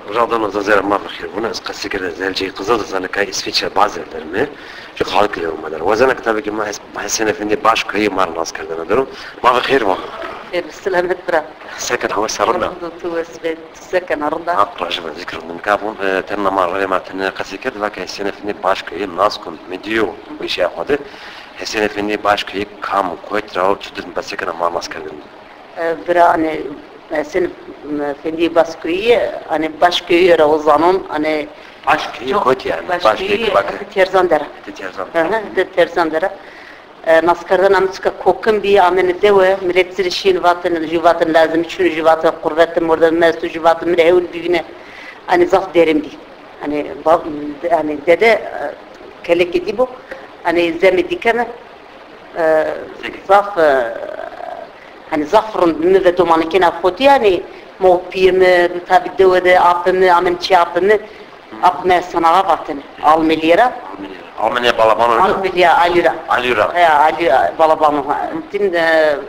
radon zazera ma bخير buna qasi kere zelci kızıl zana kay İsviçre bazıları mı şu halk ile olmalar wazana tabii ki ma Hüseyin Efendi baş köyü mar nas kırdığını durum ma bخير ma بالسلامة برا سكن هو سرنا توسبت سكن أرضا أقرأ جمع ذكر من كابون تنا مرة ما تنا قصي كده لك Hüseyin Efendi baş köyü nas kund mediyo bir şey yapmadı Hüseyin Efendi baş köyü kam koyt rahat tutun basıkın ama nas kırdığını برا hani sen Fendi Basköy'ü hani Başköy'ü Ravuzan'ın hani baş köyü koyt yani baş köyü bak Terzandara Terzandara naskardan amçka kokum bir amene deve milletçi şin vatan jivatın lazım için jivatın kurvetim orada mestu jivatın mrehul büyüne hani zaf derim değil hani dede kelek idi bu hani zemi dikeme zaf hani zafrın müve domanıkine foti yani mopirme tabi deve apımı amen çapımı apme sanağa vatın almeliyera Almanya balabano Almanya Alira ya Ali balabano tin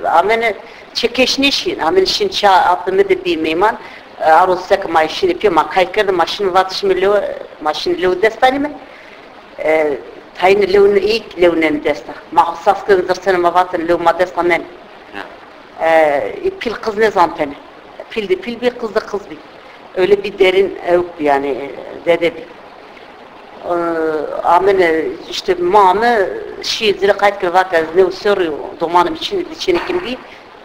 amene çekeşnişin amen şin ça apımı da bir meyman arosek maşin ipi makayker maşin vatışmelo maşin lo destani mi tayin levun ilk levnen desta mahsas kın zırsana mavatın lo madesta men pil kız ne zampene pil bir kız da kız bir öyle bir derin yok yani dede amene işte mamı şi zira kayıt ki vakaz ne soruyor domanım için kim bir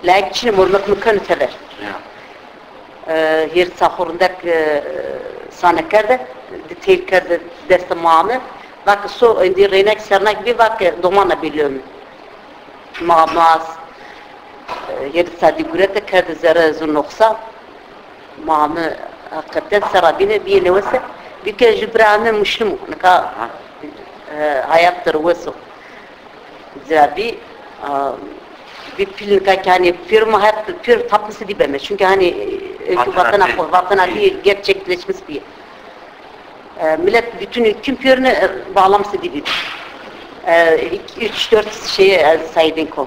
layık için mormak mükemmel teber her sahurundak sanakerde detail kerde deste mamı vak so indi renek sernak bir vak domana biliyorum mamaz her sadi gurete kerde zara zunoksa mamı hakikaten sarabine bir nevese bir kere jibrane müşlim naka hayattır veso zabi bir pilin hani firma hep pir tapısı dibeme çünkü hani vatana bir gerçekleşmiş bir millet bütün tüm pirine bağlaması gibi 3-4 şeye saydın kol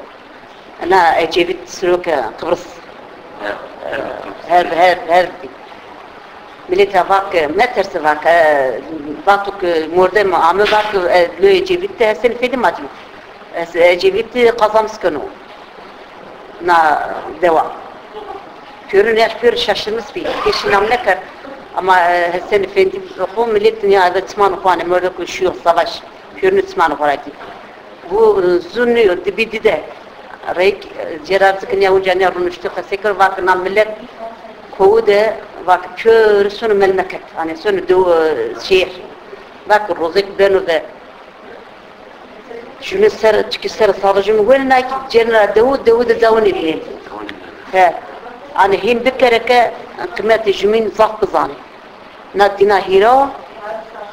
ana Ecevit Sürüke Kıbrıs her millet vak meterse vak batuk mordem amı vak lo Ecevit'te sen fedim acım Ecevit'i kazamskano na deva körün her şaşırmış bir kişi namle kar ama sen fendi o milletin ya da tman kuanı mörde koşuyor savaş körün tman kuanı bu zunnu dibidi de rek cerabzıkın ya uncanya runuştu kasekır vak nam millet kovude vak kör sonu memleket hani sonu do şehir vak rozek benu de şunu ser çıkışlar sadece mi böyle ki cenra devu da zavun edin he hani hem bir kere ki kıymet jimin zaf bizani na dina hira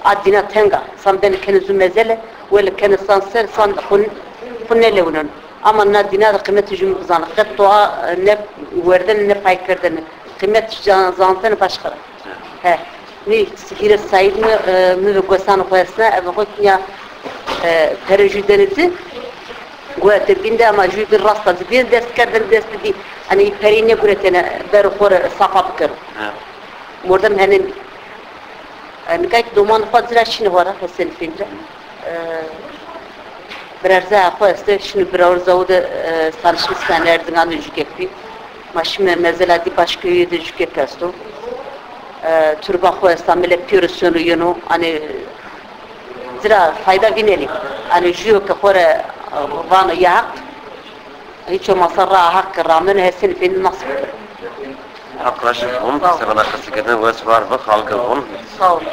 adina tenga sam ben kenizu mezele ولا كان سانسر سان فنله ونن ama na dina kıymet jimin bizani hatta ne verden ne pay kırdın kıymet zanten başka he ni hira sayid mi gosan koyasna ve ya tercüdeneti قوات بيندا ما جوي بالراسة زبين دست كردن دست دي أنا يبريني قرتنا برخور صفا بكر مردم هنن أنا قايت دومان فازرا شنو ورا هالسنة فيندرا برارزا أخوة شنو برارزا وده سالشم سنة أردن جوكي ماشي مزلا دي باشكوي ده جوكي كاستو تربا أخوة استعمل بيرسونو ينو أنا زرا فايدة بينالي أنا جيو كخورة وانا يعق هيك مصرع حق رامن هسن في النصب Arkadaşım sana kasıkeden ve var ve halkın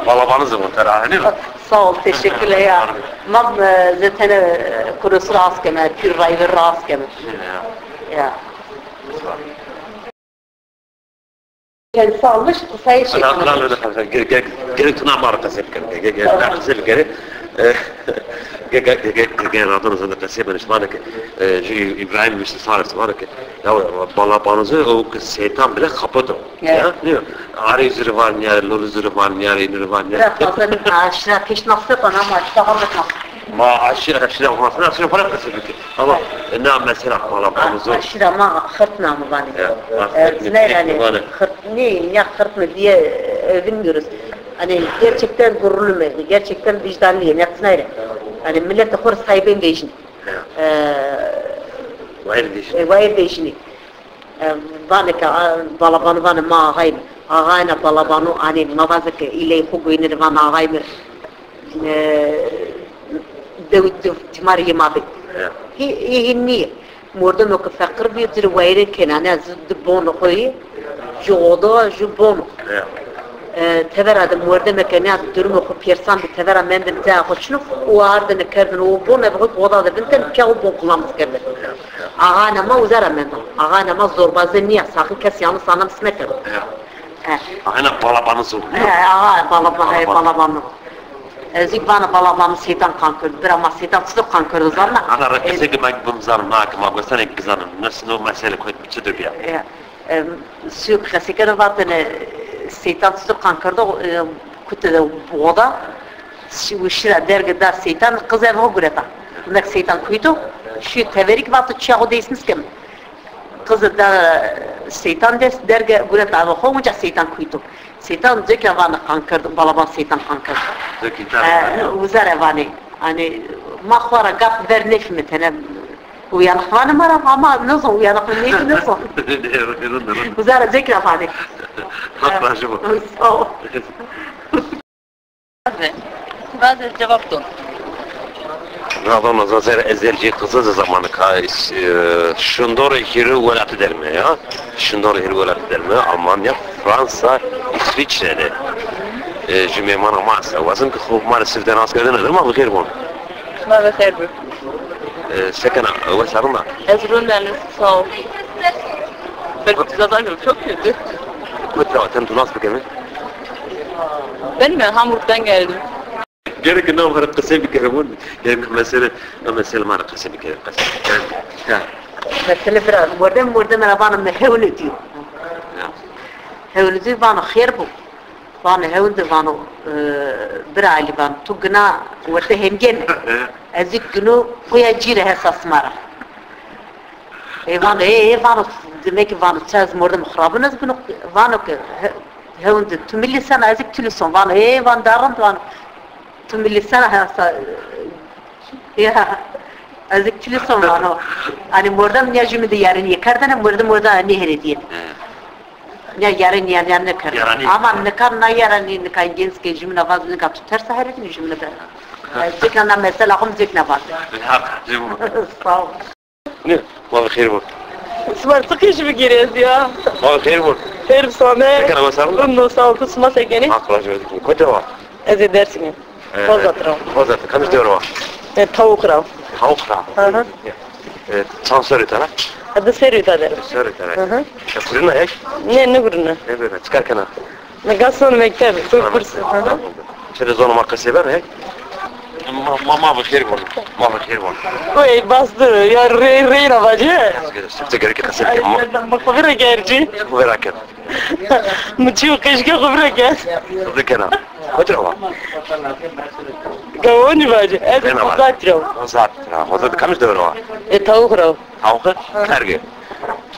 balabanız mı terahini mi? Sağ ol teşekkürler ya. Mam zaten kurusu rast kemer, pür rayver rast kemer. Ya. Kendisi almış kısayı şey. Lan öyle kalacak. Geri tuna marka sepken. Geri gel radonun zanda kasıya ben işmanı ki İbrahim Müslü Sarıs var ki ya balabanızı o şeytan bile kapadı. Ya diyor. Arı üzeri var ya, lor üzeri var ya, iniri var ya. Fazla aşağı keş nasıl bana ama aşağı olmaz. Ma aşağı olmasına aşağı para kasıyor ki. Ama ne mesela balabanızı. Aşağı ma hırtna mı bana? Ne yani hırt ne ya hırt mı diye bilmiyoruz. Hani gerçekten gururlu mu? Gerçekten vicdanlıyım. Yatsın ayrı. Hani millet de hor sahibim değişin. Vayır değişini. Vanka balabanı vanı ma ağayım. Ağayna balabanı hani mavazık ile hukuynir van ağayım. Timar yemadı. Hinni. Morda mı fakir bir tür vayır kenane zıd bono koyu. Joda jubon. Tevera de morda mekaniat durumu ko piersan bir tevera menden ta hoşnu o arda ne kerdin o bona bu oda da binten ki o bon kullanmış kerdin. Ağa nama uzara menden. Ağa nama zorbazı niye sakın kes yanı sanam smeter. Aynen balabanı zor. Ağa balabanı. Zik bana balabanı şeytan kankırdı. Bir ama şeytan tutup kankırdı zanna. Ana rakısı gibi ben zanım nakım ama sen ek zanım. Nasıl o mesele koyup biçidir ya. Sük hasikada vatını şeytan tutup kankırdı. Kutu boğda. Şira dergede şeytan kız evi gureta. Bundak şeytan kuydu. Şu teverik vatı çağı değilsiniz ki. Kızı da şeytan des derge gureta ama hoğunca şeytan kuydu. Şeytan zeka vanı kankırdı. Balaban şeytan kankırdı. Uzar evani. Hani mahvara gap ver nefmi tene. Uyanık vanı mara ama nasıl uyanık neydi nasıl? Uzar zeka vanı. Haklaşım o. Sağ ol. Bazı cevap don. Radon zaten ezelci kızı zamanı şundor hiri velat derme ya. Şundor hiri velat derme Almanya, Fransa, İsviçre'de. Cümeyman Masa. Vazın ki خوب maalesefden askerden nedir mi? Bakır bunu. Ma ve serbi. Sekena ve sarında. Ezrun yani sağ ol. Belki zaten çok kötü. Kutra sen tunas bakayım. Ben Hamburg'dan geldim. Gerek ne var kısa bir kere bunu. Yani mesela mara kısa bir kere kısa. Yani. Mesela biraz buradan bana mehevle diyor. Hevle diyor bana hayır bu. Bana hevle bana bir aile bana tugna orta hemgen. Azik günü koyacıyla hesas mara. Bana demek ki bana çaz morda muhrabınız bunu bana hevle tümilli sana azik tülüson bana bana darım bana tümilli sana hesa ya azik tülüson bana hani morda ne cümle yarın yakardan morda ne herediye. Ya yarın ne kar. Ama ne kar na yarın ne kay gens ke cümle vaz ne kat tutarsa heredin cümlede. Zekana mesela هم zekna var. Sağ ol. Ne? Vallahi hayır bu. Smar sıkış bir giriyoruz ya. Vallahi hayır bu. Her sene. Sekena ve sarında. Ondan sağ ol kusma sekeni. Haklaşım. Koca var. Ez edersin. Fazladır. Fazladır. Kaç diyor var? Tavuk rav. Tavuk rav. Sansör itara. Hadi seri ederim. Sansör itara. Fırına ek. Ne guruna? Ne böyle çıkarken ha. Ne gaston mektep. Çok fırsat. Şöyle zonu markası var he. Mama bakır var. Mama bakır var. Oy bastır. Ya rey ravacı. Sıkça gerek kasıp yapma. Bak bire gerçi. Bu veraket. Mıçı keşke kubra kes. Zekena. Koca var. Gavoni bacı. Ez uzatırım. Uzatırım. Uzatırım. Kaç diyor var? Tavuk rav. Tavuk kerge.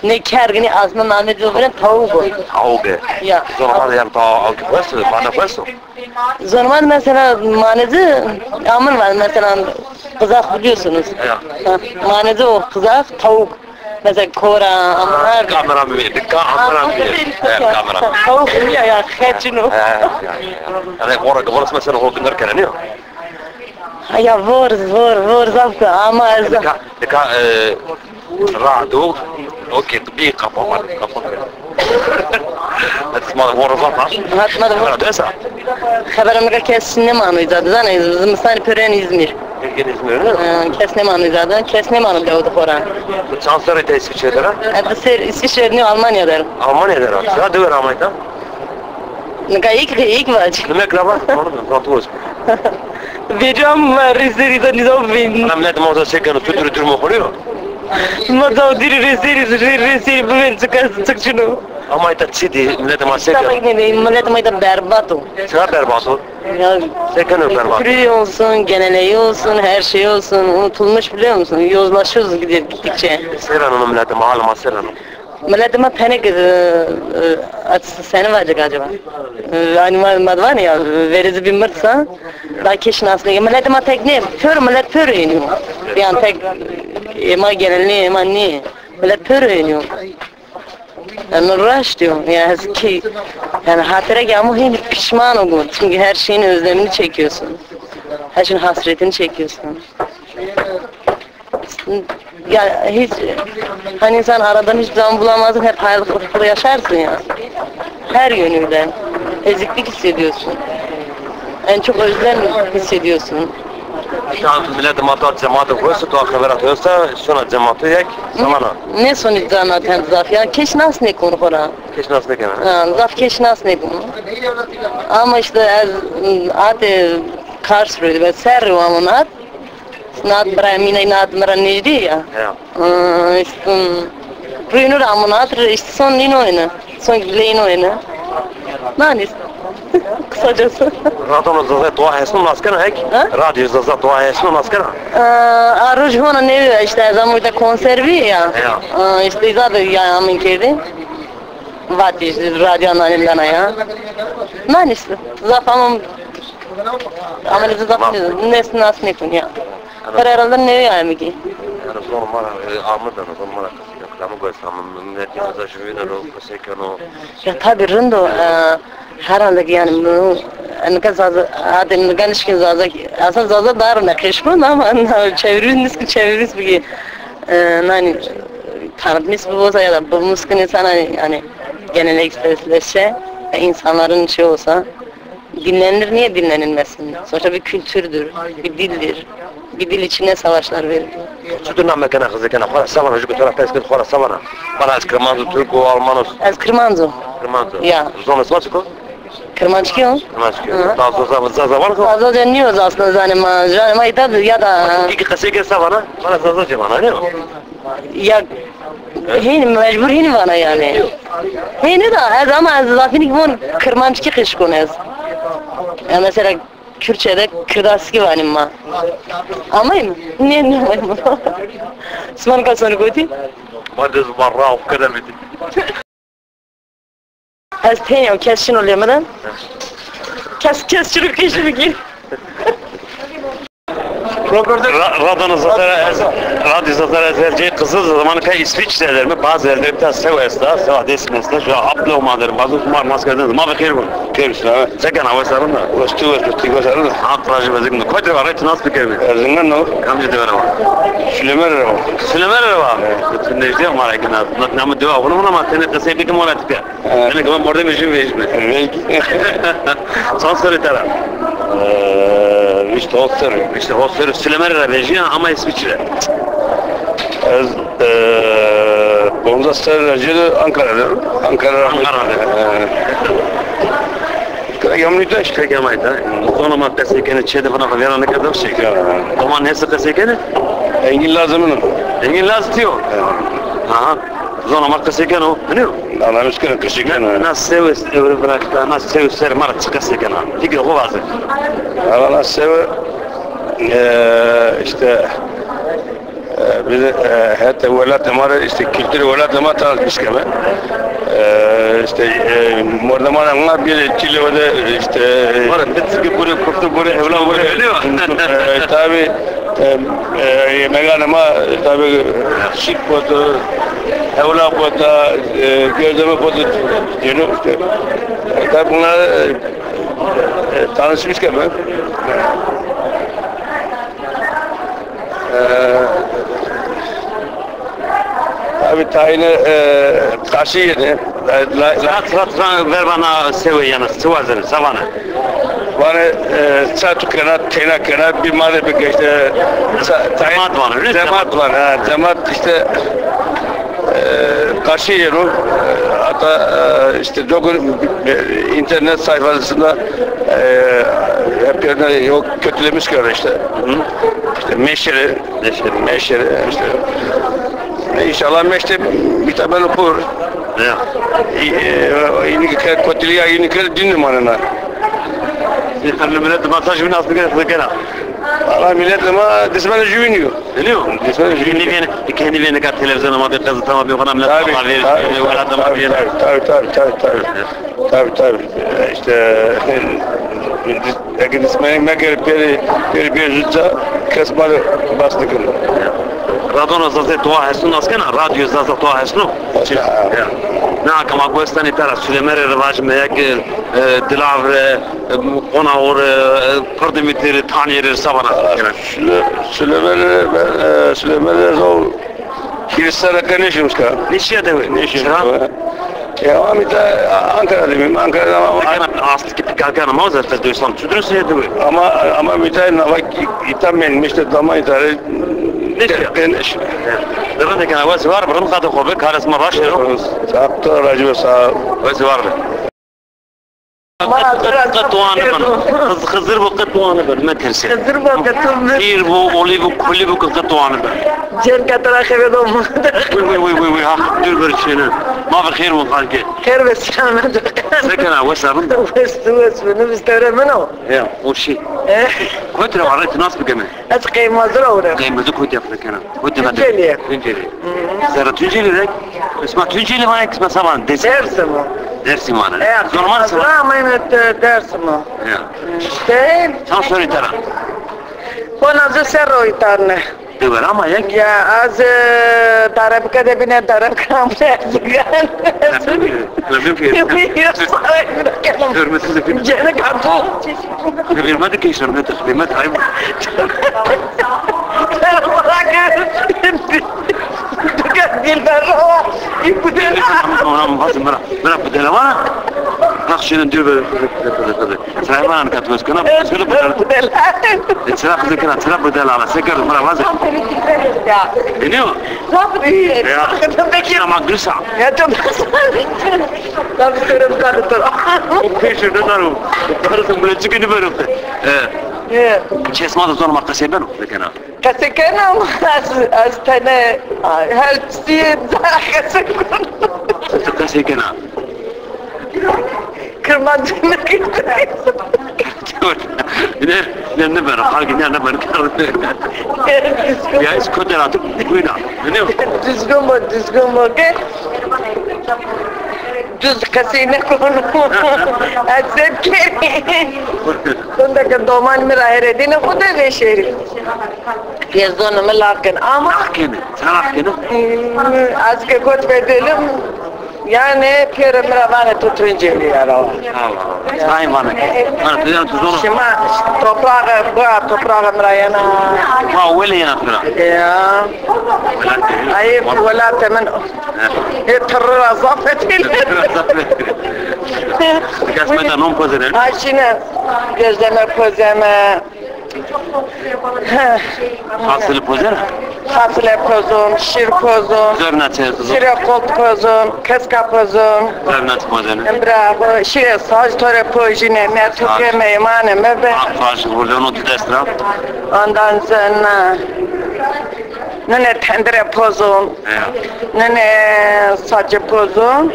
Ne kergini azman Ahmet Zofren tavuğu. Tavuk. Ya. Zorla yani tavuk koysun. Bana koysun. Zorman mesela manezi amın var mesela kızak biliyorsunuz. Manezi o kızak tavuk. Mesela kora amlar. Kamera mı verdik? Kamera mı verdik? Kamera. Tavuk ya keçino. Yani orası mesela o günler kereniyor. Ya vor zavka ama Deka rado okey bir kapama. Esma vorozat ha. Hatma da Rado esa. haberimde kesne manıydı zaten bizim sen pören İzmir. Kesne manıydı kesne manı da koran. Chansları tesis eder. Hadi ser İsviçre'nin Almanya'da. Almanya'da var. Ya döver Almanya'da. Ne ilk var. Ne krava? Onu da Vereceğim rezervde nizam benim. Ben ne demek olsa sekanı tütürü mü oluyor? Madem diri rezerv ben çık şunu. Ama ita çidi ne demek sekanı? Tabii ne millet mayda berbat o. Sıra berbat o. Sekanı berbat. Free olsun, geneleği olsun, her şey olsun unutulmuş biliyor musun? Yozlaşıyoruz gittikçe. Seranın milleti malum Seranın. millet ma panik seni verecek acaba. Aynı var ya verizi bir mırtsa da keşin aslında millet ma tek ne millet pör iniyor. Yani tek ma genelliği ma ne millet pör iniyor. Yani uğraş diyor yani ki yani hatıra gelme hiç pişman olur çünkü her şeyin özlemini çekiyorsun. Her şeyin hasretini çekiyorsun. Ya hiç hani insan aradan hiçbir zaman bulamazsın hep hayal kırıklığı yaşarsın ya. Her yönüyle eziklik hissediyorsun. En çok özlem hissediyorsun. Tamam millet matat cemaate koysa to haberat olsa sonra cemaate yek zamana. Ne sonuç zaten zaf ya keş nasıl ne konu kora. Keş nasıl ne kana? Zaf keş nasıl ne bunu. Ama işte az ate karşılıyor ve servo amonat. Nad bramina nad maranejdi ya. Ya. İşte Bruno amonat işte son lino oyunu. Son lino oyunu. Nanis. Kısacası. Radyo zaza dua hesnu naskana hek. Radyo zaza dua hesnu naskana. Aruz hona ne işte zamanında konservi ya. İşte zaten ya amin kedi. Vati işte radyo annemden ya. Nanis. Zafamım. Ama ne zafamım nesne nasne kunya. Herhalde ne yani ki? Yani son mara amırdan son mara. Ama görsem ne diyorsa şu günler o kasekano. Ya tabii rındo herhalde yani bunu ne zaza adem ganiş zaza aslında zaza dar ne kışmın ama çeviriniz ki çeviriniz bir nani tanıtmış bu olsa ya da bu muskın insana yani gelenekselleşse insanların şey olsa dinlenir niye dinlenilmesin? Sonuçta bir kültürdür, bir dildir. Bir dil içine savaşlar verir. Çudurna mekana kızıkana xora savana jugu tora peskin xora savana. Bana az Kırmanzo Türko Almanos. Az Kırmanzo. Kırmanzo. Ya. Zona svaçko? Kırmançki o? Kırmançki. Daha sonra zaza var mı? Zaza deniyoruz aslında zaten ama itadı ya da... İki kaseke savana, bana zaza cevana ne o? Ya... Hini mecbur hini bana yani. Hini da ama zafinik bunu Kırmançki kış konuyuz. Ya mesela Kürtçe'de Kırdaski var ama. Amayım mı? Ne var mı? Osman kaç sonra koydu? Madde barra o kadar bitti. Az teyim keskin oluyor mu lan? Kes çürük kişi ki. Radyo zaten ezberci kızıl zamanı kay İsviçre'ler mi bazı yerler bir tane sev esna sev adres mesna şu aplı olmadır bazı kumar maskerden ma bakır bu kerişler çeken hava sarın da ustu sarın ha proje bezin koydu var et nasıl fikir mi erzinden no kamcı devre var Süleyman var bütün ne diyor var ki namı diyor bunu ama seni kısaydı ki mola tıkı yani ki ben orada bir şey verecek son soru taraf işte Hosser Süleyman Rejiya ama İsviçre. Bonza Serracı Ankara'da. Ankara'da. Yamlıydı işte. Yamaydı. Sonra maktasekeni çedi falan verene kadar şey. Ama neyse kasekeni? Engin lazımın. Engin lazım diyor. Aha. Sonra maktasekeni o. Ne o? Anlamış ki kasekeni. Nasıl seviyorsun? Bırakta nasıl seviyorsun? Mara çıkasekeni. Fikir o bazı. Allah sever. İşte biz hatta velat amara işte kültür velat amara tanıtmış gibi. İşte mordamanlar bir Çile'de işte var bitki buraya koptu buraya evlen buraya öyle mi? Tabii meganama tabii şık botu evlen botu gözleme botu diyor işte. Tabii bunlar tanışmış gibi. Tabii tayini karşı yedi. Sırat ver bana sevi yana sıvazını savana. Bana satu kena tena kena bir madde bir işte cemaat var. Cemaat var. Cemaat işte karşı yeri. Hatta işte dokun internet sayfasında hep yerine yok kötülemiş göre işte. İşte meşeri işte. İnşallah meşte bir tabi okur. Ya. İni kötülüğe ini dinle manına. Sen millet masaj bin aslı gene. Valla millet ama dismene güveniyor. Biliyor musun? Kendi beni kat televizyona bir kazı tamam bir kanal Tabii, tabii. İşte dismene meker peri jutsa kesmalı bastıkın. Radona zaten doğa hesnu nasken radyo zaten doğa hesnu. Ne akama gösteren itara Süleyman'e rivaj meyek dilavre ona or pardimitir tanyer sabana. Süleyman'e zor kilisara kanışmış ka. Nişiye de nişiye. Ya amita Ankara'da Ankara'da aslı ki kalkan ama zaten diyorsan tüdürüsü yedi. Ama müteahhit bak itamen işte dama itare Neş. Devam eken vasi var mı? Kadın kobe karizma baş yok. Sapta racı sağ. Vasi var mı? Kıtuanı ben. Hızır bu kıtuanı ben. Metersi. Hızır bu kıtuanı. Bir bu oli bu kuli bu kıtuanı ben. Cer katara xevedom. Uy ha dur bir şeyine. Ma bir xeyr bu halki. Xeyr ve selamet. Sekena wasarım. Wes bunu bistemeno. Ya o şey. Koytra var nasıl bugün? Az kıymazır olur. Kıymazı koydu yaprakana. Koydu da. Tunceli. Zara Tunceli rek. İsma Tunceli var isma saman desin. Dersim o. Dersim var. Normal saman. Ama evet dersim o. Ya. İşte. Sen söyle tara. Konazı serro itarne. Diyor ama yak. Ya az taraf kadebine taraf kamre zigan. Hürmetsiz bir Canı kapı. Hürmet ki işler ne hürmet ayıp. Sen bırak. Dikkat dilberra. İpudela. Tamam hazır bırak bu dela var. Bak şimdi diyor böyle. Sen bana katıyorsun kana. Söyle bu dela. Sıra kızıkına sıra bu dela. Sekar bana hazır. Biliyor? Sabri. Ya. Peki ama gülsa. Ya tamam. Tabii körüm kadıdır. O peşinde darım. Darısın böyle çıkını böyle. Çesma da zor makası ben o. Bekana. Kasıkana ama az tane her şeyi kasıkana. Kasıkana. Kırmancını kırdı. Ne ben halgi ne ben ya iskoder atıp buyna. Ne o? Düzgün mu ki? Düz kasine konu. Azep kere. Kundaki doman mı rahredine kuda veşeri. Gezdonu mu lakin ama. Lakin. Sen lakin. Azke kot bedelim. Yani pire miravane tutunca yara. Allah. Sayın bana. Bana tüyden tuzunu. Şimdi toprağa mirayana. Ha öyle yanatına. Ya. Ayıp vela temen. Terör azafetiyle. Kasmeden non pozere. Ha şimdi gözleme pozeme. Hasılı pozere. Fasile pozum, şir pozum. Zörnatı. Şire kolt pozum, keska pozum. Zörnatı pozere. Bravo, şire saç tore pojine, mertuke meymane mebe. Faşı burada onu destra. Ondan sonra nene tendere pozum. Nene saçı pozum.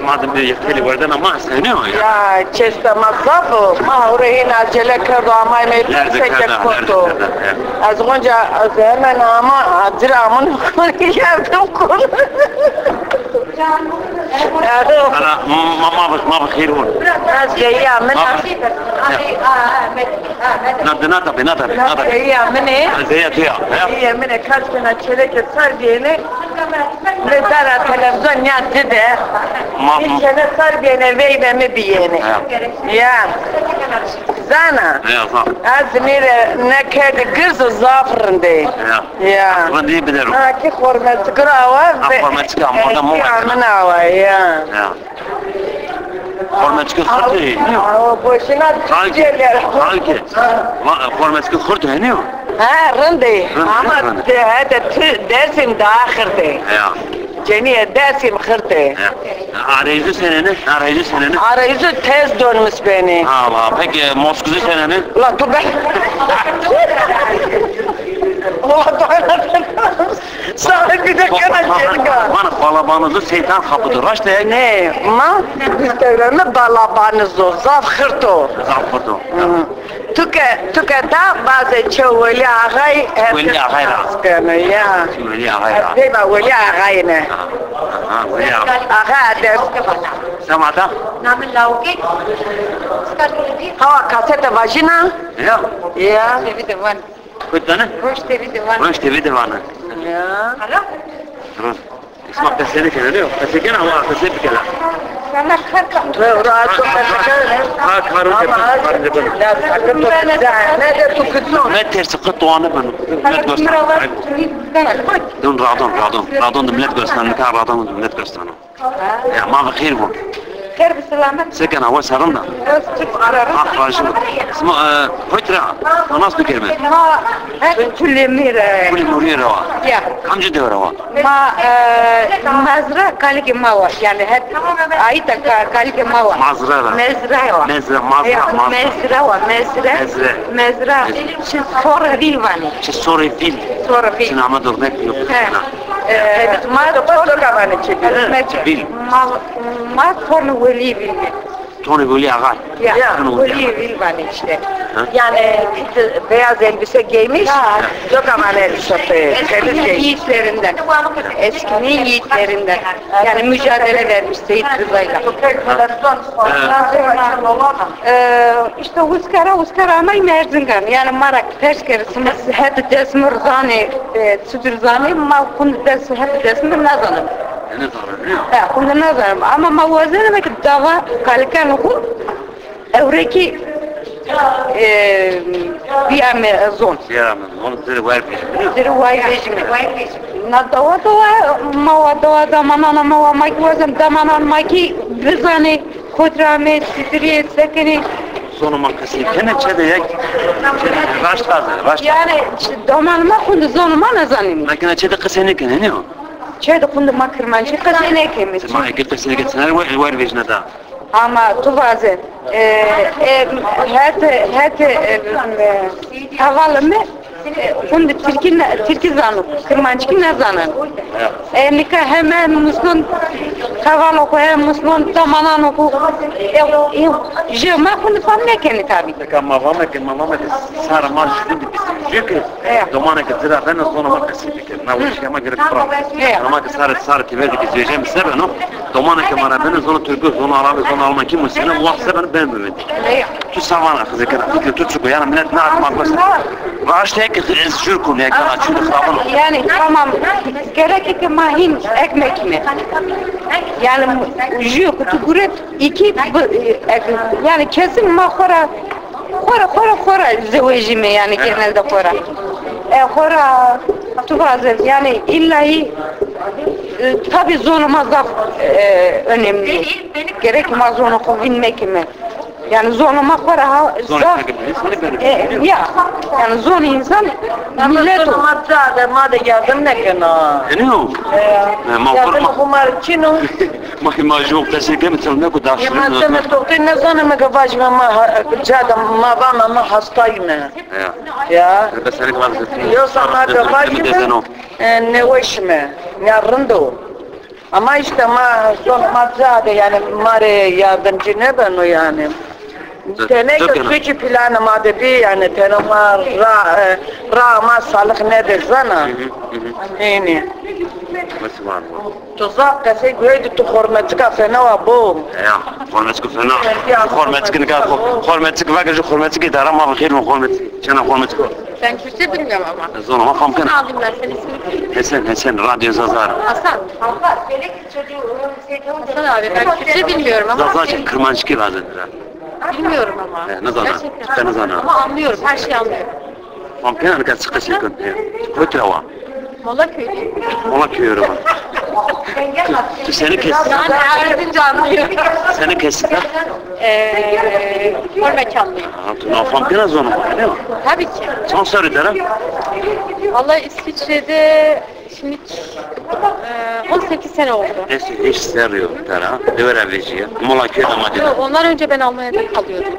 Madem bir yetkili vardı ama sen ne o ya? Ya çeste masrafı, mahrehin acele kırdı ama meclis seçecek kurdu. Az önce hemen ama acil amın yaptım konu. Ana ma bakir ol. Az gaya men. Nada. Gaya men. Zeya tuya. Gaya men kaç gün çelek sardiyene. Ne tara televizyon yattı de. İçine sardiyene veylemi biyene. Ya. Zana. Ya sağ. Az ne kedi kızı zafrında. Ya. Ben diye bilirim. Ha ki hürmet grava ve hürmet çıkan orada mı var? Amına ya. Ya. Hürmet çıkan kurtu. Boşuna tücceler. Halki. Hürmet çıkan kurtu ne o? Ha rende. Ama dersim dahirde. Ya. Ceniye dersim khirde. Arayüzü seneni. Arayüzü tez dönmüş beni. Allah. Peki Moskova seneni? La tu ben. Sana bir de kanacak. Bana balabanızı şeytan kapıdır. Raş değil. Ne? Ma? Biz devranı balabanızı. Zafhırto. Zafırdı. Tuke da bazı çevveli ağay. Veli ağay razı. Ya. Veli ağay razı. Değil mi? Veli ağay ne? Veli ağay. Ağay adres. Samada? Hava kasete vajina. Ya. Ya. Kutlanı? Roş TV divanı. Ya. Roş. İsmak da seni kenarıyor. Kaçırken ama arkası bir kere. Rahat çok Ha karın tepesi. Ya sakın ne de tukutsun. Ne tersi kıt doğanı ben. Millet gösterdi. Dün radon da millet gösterdi. Ne kadar radon da millet gösterdi. Ya ma bakir bu. خير بالسلامة. سكن هو سرنا. راشد. اسمه فترة. ناس بكلمة. ما كل ميرة. كل مرير روا. يا. كم جد روا. ما مزرعة كالك ماوى يعني هاد عيتك كالك ماوى. مزرعة. مزرعة. مزرعة. شو صورة فيلواني. شو صورة فيل. صورة فيل. شنو عمل دورنك يوم. ما تقول كمان فيل. ما صورة ولي فيلم. Tony böyle ağay. Ya. ولي فيلواني işte. Yani beyaz elbise giymiş. Yok ama elbise. Eskinin yiğitlerinden. Eskinin yiğitlerinden. Yani mücadele vermiş Seyit Rıza'yla. İşte uskara ama merzingan. Yani marak teşkerisimiz hep desmir zani, sütür zani, ma kundu hep desmir nazanım. Ne zararı? Ha, kundu nazanım. Ama ma vazene ki dava kalkan oku, evreki bir zon. Ya onu size var bir. Diri vay rejimi. Na dawa mawa damana mawa maki wazan damana maki bizani kodrame titriye sekeni. Sonu makası. Kene çede raş taze. Raş. Yani damanma kundu zonuma nazanim. Lakin çede kısene kene ne o? Çede kundu makırmançı kasene kemiş. Ma ekil kısene gitsinler var vejne da. Ama tuvaze havalımı kundu Türkiye zanı, kırmançı ne zanı. Nika hemen Müslüman haval oku, hem Müslüman damanan oku. Jema kundu famne kendi tabi. Mavama sara mal şimdi çünkü domana que zira ben sonu makası fikir. Na uçya ma gerek para. Ama ki sara tevedi ki zeyeceğim sebe no. Domana que mara ben sonu Türk'ü sonu Arap sonu Alman kim mesela muhasebe ben mi? Tu savana kızı kadar fikir tutçuk yani millet ne yapmak mesela. Raşte ki şurkun ya kana çünkü savana. Yani tamam gerek ki mahin ekmek mi? Yani jük tuguret iki yani kesin mahora Kora zevecime yani genelde kora. Kora tuvazır yani illahi tabi zonuma zaf önemli. Gerek mazonu kovinmek mi? Yani zonuma kora zaf. Ya yani zon insan millet o. Madde yardım ne kana? Ne o? Yardım kumar çino. Ma yok da şey kemer ne kadar. Madde doktor ne zanı mı gavaş ma cada ma bana ma hastayım. Ya. Bes senin var. Yoksa ma gavaş ne veşme. Yarındı. Ama işte ma son madde yani mare yardımcı ne ben o yani. Tene küçük planı madde yani tene ma ra ma sağlık ne de zana. Yani. Nasıl var bu? Tuzak kase güyde tu hormatska fena wa bom. Ya, hormatska fena. Hormatska ne kadar hormatska vakit hormatska idare ma bakir mi hormatska. Çana hormatska. Ben Kürtçe bilmiyorum ama. Zona ma kamkan. Aldım ben senin ismini. Hasan radyo Zazar. Hasan. Hasan abi ben Kürtçe bilmiyorum ama. Zazar kırmançki lazım. Bilmiyorum ama. Ne zana? Gerçekten. Ne zana? Ama anlıyorum, her şeyi anlıyorum. Kamkan ne kadar sıkı sıkı. Koytrava. Mollaköy. Mola köyü var. Seni kes. Yani Erzincan'da anlıyorum. Seni kessin. Hormekanlıyım. Nafam biraz zona var değil mi? Tabii ki. Son soru derim. Vallahi İsviçre'de şimdi 18 sene oldu. Neyse hiç seriyor tara. Dever evciye. Mola köyü de madde. Ondan önce ben Almanya'da kalıyordum.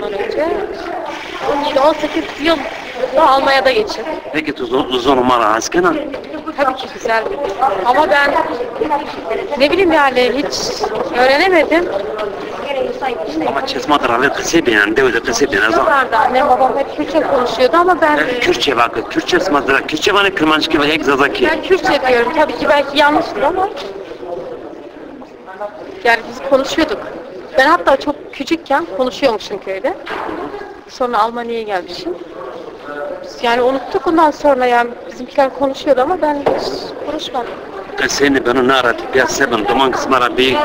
Ondan önce 17-18 yıl Almaya da geçin. Peki uzun numara askena? Tabii ki güzel. Ama ben ne bileyim yani hiç öğrenemedim. Ama çesmadır abi kısa bir yani devlet kısa bir nazar. Vardı annem babam hep Kürtçe konuşuyordu ama ben Kürtçe bak, Kürtçe smadır. Kürtçe bana kırmançki ve ek zazaki. ben Kürtçe diyorum. Tabii ki belki yanlıştır ama yani biz konuşuyorduk. Ben hatta çok küçükken konuşuyormuşum köyde. Sonra Almanya'ya gelmişim. Yani unuttuk ondan sonra yani bizimkiler konuşuyordu ama ben hiç konuşmadım. Seni ben ne aradı? Ya seben duman kısmara bir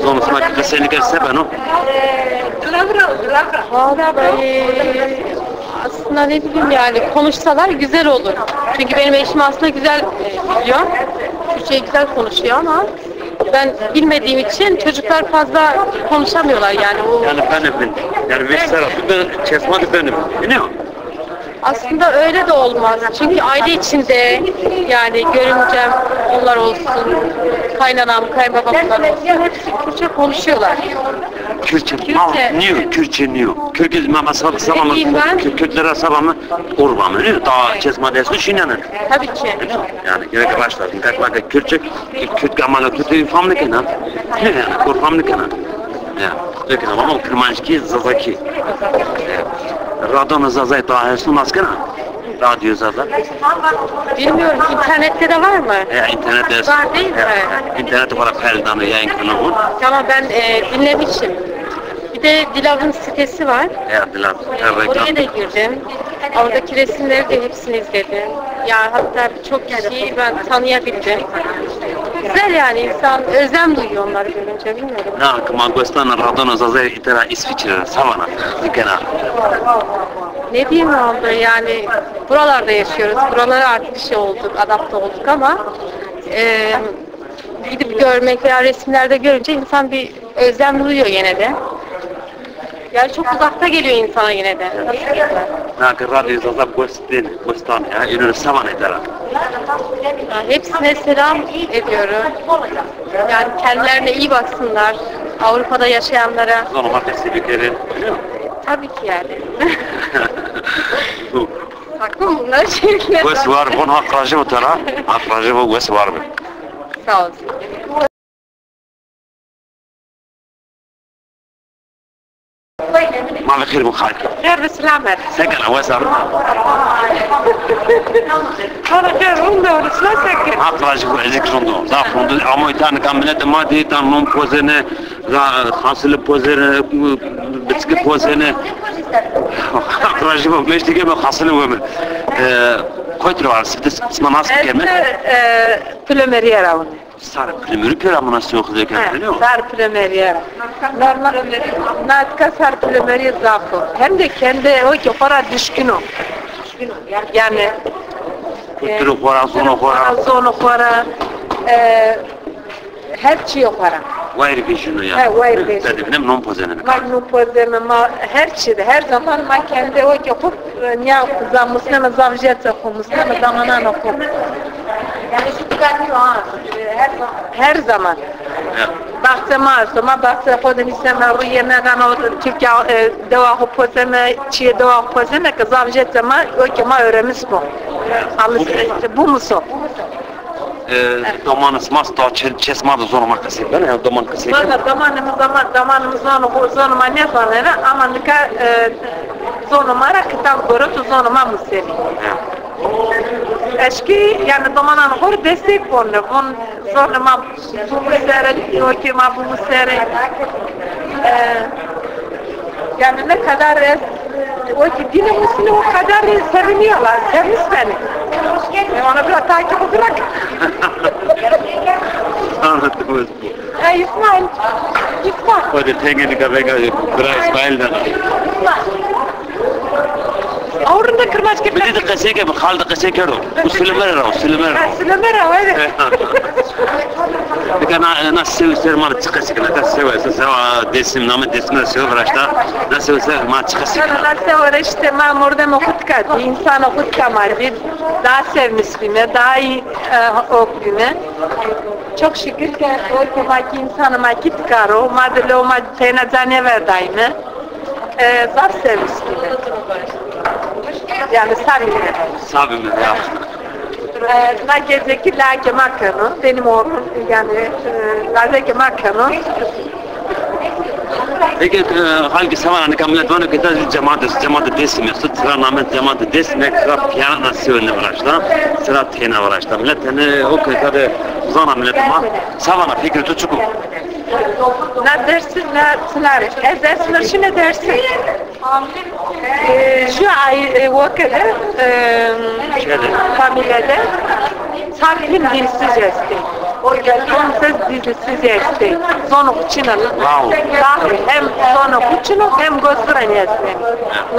zon kısmara seni gel seben o. Vallahi aslında ne bileyim yani konuşsalar güzel olur. Çünkü benim eşim aslında güzel biliyor. Türkçeyi güzel konuşuyor ama ben bilmediğim için çocuklar fazla konuşamıyorlar yani. Yani benim. Yani mesela ben çesmadı benim. Ne o? Aslında öyle de olmaz. Çünkü aile içinde yani görümcem onlar olsun, kaynanam, kayınbabam onlar olsun hepsi Kürtçe konuşuyorlar. Kürtçe. Niye? Kürtçe niye? Kürtçe mama sabamı. Kürtlere sabamı urbanı. Ne? Daha çesma desin şinyanın. Tabii ki. Yani gerek başladım. Kalk Kürtçe, Kürt gamala Kürtçe ifamlı kenan. Ne yani? Kurfamlı kenan. Ya. Lekin ama kırmançki zazaki. Radyo zazay dahirsın askına. Radyo zazay. Bilmiyorum internette de var mı? İnternette. Var değil mi? İnternette para peldanı yayın kanalı. Tamam ben dinlemişim. Bir de Dilav'ın sitesi var. Dilav. Oraya da girdim. Oradaki resimleri de hepsini izledim. Yani hatta birçok kişiyi ben tanıyabildim. Güzel yani insan özlem duyuyor onları görünce bilmiyorum. Na, kama gostana radyo zazay itera İsviçre savana. Dikena. Ne diyeyim oldu yani buralarda yaşıyoruz. Buralara artık şey olduk, adapte olduk ama gidip görmek veya resimlerde görünce insan bir özlem duyuyor yine de. Yani çok uzakta geliyor insana yine de. Na, radyo zazay gostan ya, ünlü savana itera. Yani hepsine selam ediyorum. Yani kendilerine iyi baksınlar. Avrupa'da yaşayanlara. Zoruma tesibikerin. Tabii ki yani. Haklı mı bunlar şeyler? Göz var, bunun hakkıcı mı tara? Hakkıcı bu göz var mı? Sağ olsun. ما بخير من خالك خير بسلامة. سكن وسر أنا خير روندا ولا سكن. أقرأ شو عزك روندو ضاف روندو أما يتان كاملة ما دي تان نوم بوزنة خاصل بوزنة بتسكت بوزنة أقرأ شو مش تيجي بخاصل ومن كويترو على ستة اسمه ناس كم؟ Plomeriera onu. Sarı primeri pera mı nasıl okuyor kendini? Sarı plomeriera. Normal natka sarı plomeriera zafo. Hem de kendi o para düşkün o. Yani Kültürü kora, zonu kora, her şey para. Vayr vişunu ya. Vayr vişunu. Dedim non pozene. Non pozene ma her şeyde her zaman ma kendi o yapıp ne zamusuna zavjet okumusuna zamana oku. Yani şu tüketiyor her zaman. Baktığıma sonra baktığım kodum istemem rüyene kanal Türkiye deva pozene çiğ deva pozene kızavjet zaman o kema öğrenmiş bu. Bu muso. Domanız masta çesmadı zoruma kasıp ben ya doman kasıp. Zamanımız zonuma ne sonra ama nika zonuma kitap görüp zonuma museli. Eski yani zamanın hor destek kondu. Von zonuma bu musere, yorkima bu musere. Yani ne kadar o ki dinimizin o kadar seviniyorlar, sevmiş beni. Ona biraz takip bırak. Anlattınız bu. İsmail. O da tengeni kabega biraz İsmail'den. Avrunda kırmaç gibi. Bir de kaseke mi? Halde kaseke ro. Usulümera. Usulümera öyle. Kana nasıl serman çıkasık nasıl seva desim namı desimler seva vraşta nasıl serman çıkasık. Nasıl işte ma orada okutka insan okutka mardi daha sevmişliğime daha iyi okuyume. Çok şükür ki o kemaki insanı makit karo madde o madde tena zane verdayme. Zar sevmişliğime. Yani Sabine. Sabime ya. Na gezeki lage makanı, benim oğlum yani lage makanı. Peki halki savana kamlet vana kita cemaat desim ya sıra namet cemaat desmek sıra piyana nasiyonne varışta sıra tena varışta millet hani o kadar zana millet ama savana fikri tutucu. Na dersin na sınar. Dersinler şimdi dersin. Şu ay vakıda familyada sakin dilsiz esti. Onsuz dilsiz esti. Sonu kuçinalı. Hem sonu kuçinu hem gösteren esti.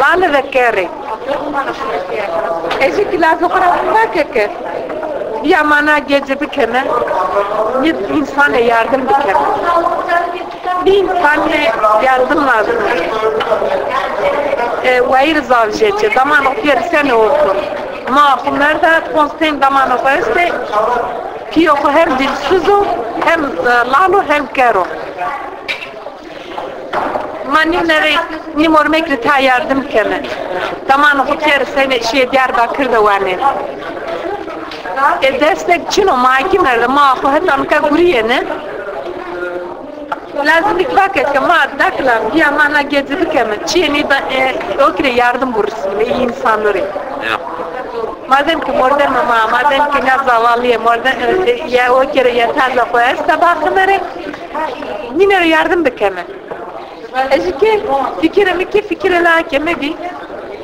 Lanı ve kere. Eşik lazım bırakmak ki. Bir amana gece bir kere bir insana yardım bir kere. Bir insana yardım lazım. Vayır zavjeci, zaman okuyar sen okur. Ma bunlar da konsten zaman okuyarsa piyoko hem dilsuzu hem lalu hem kero. Manilere nimormekli ta yardım keme. Zaman okuyar sen Diyarbakır'da var ne? Destek çino mahkemelerde maafu hemen kaguriyene lazım bir vakit ki ma dakla bir amana gezip keme çiğni da okre yardım burası iyi insanları. Madem ki morden mama madem ki ne zavallıya morden ya okre yeterli koyarsa bakımları yine yardım bekeme. Eski fikirler keme bir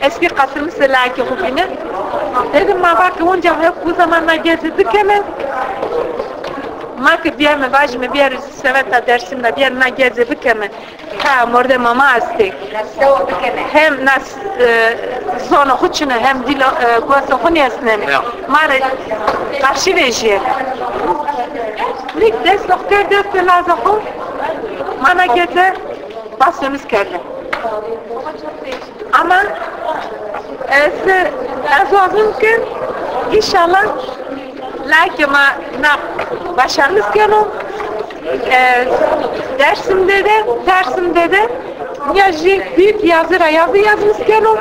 eski kasımı selaki hubine. Dedim ma bak onca hep bu zamanlar gezdik hemen. Mak bir mi baş mı bir seveta dersimde bir na gezdik hemen. Ha morde mama asti. Hem nas zona huçuna hem dil gosa hunyasne. Mare karşı veje. Lik des doktor des lazım. Mana geze basımız geldi. Ama az lazım ki inşallah lakima na başarılız geliyor. Dersimde de yazı büyük yazıra yazımız geliyor.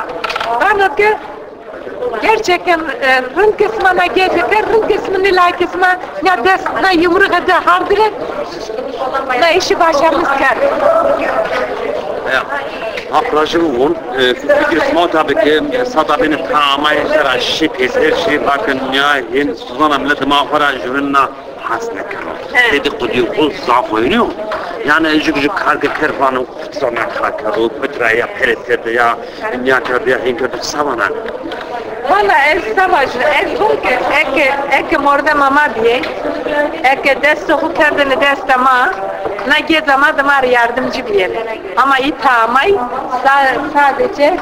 Bana ki gerçekten rın kısmına gelecekler, rın kısmını lakisma ne des ne yumruk ede hardire ne işi başarılız geliyor. Akrajın fikir small tabii ki sada benim tamamı şera şip eser şey bakın ya hen suzan amlet mağfara jürünna hasne karo. Dedi kudiyo kul zaf oynuyor. Yani cücük kargı kervanı kutsana kakaru petraya peresede ya dünya körde ya hen körde savana. Valla savaş çünkü ek morde mama diye ek desto kendini destama na gezama damar yardımcı bir ama itamay sadece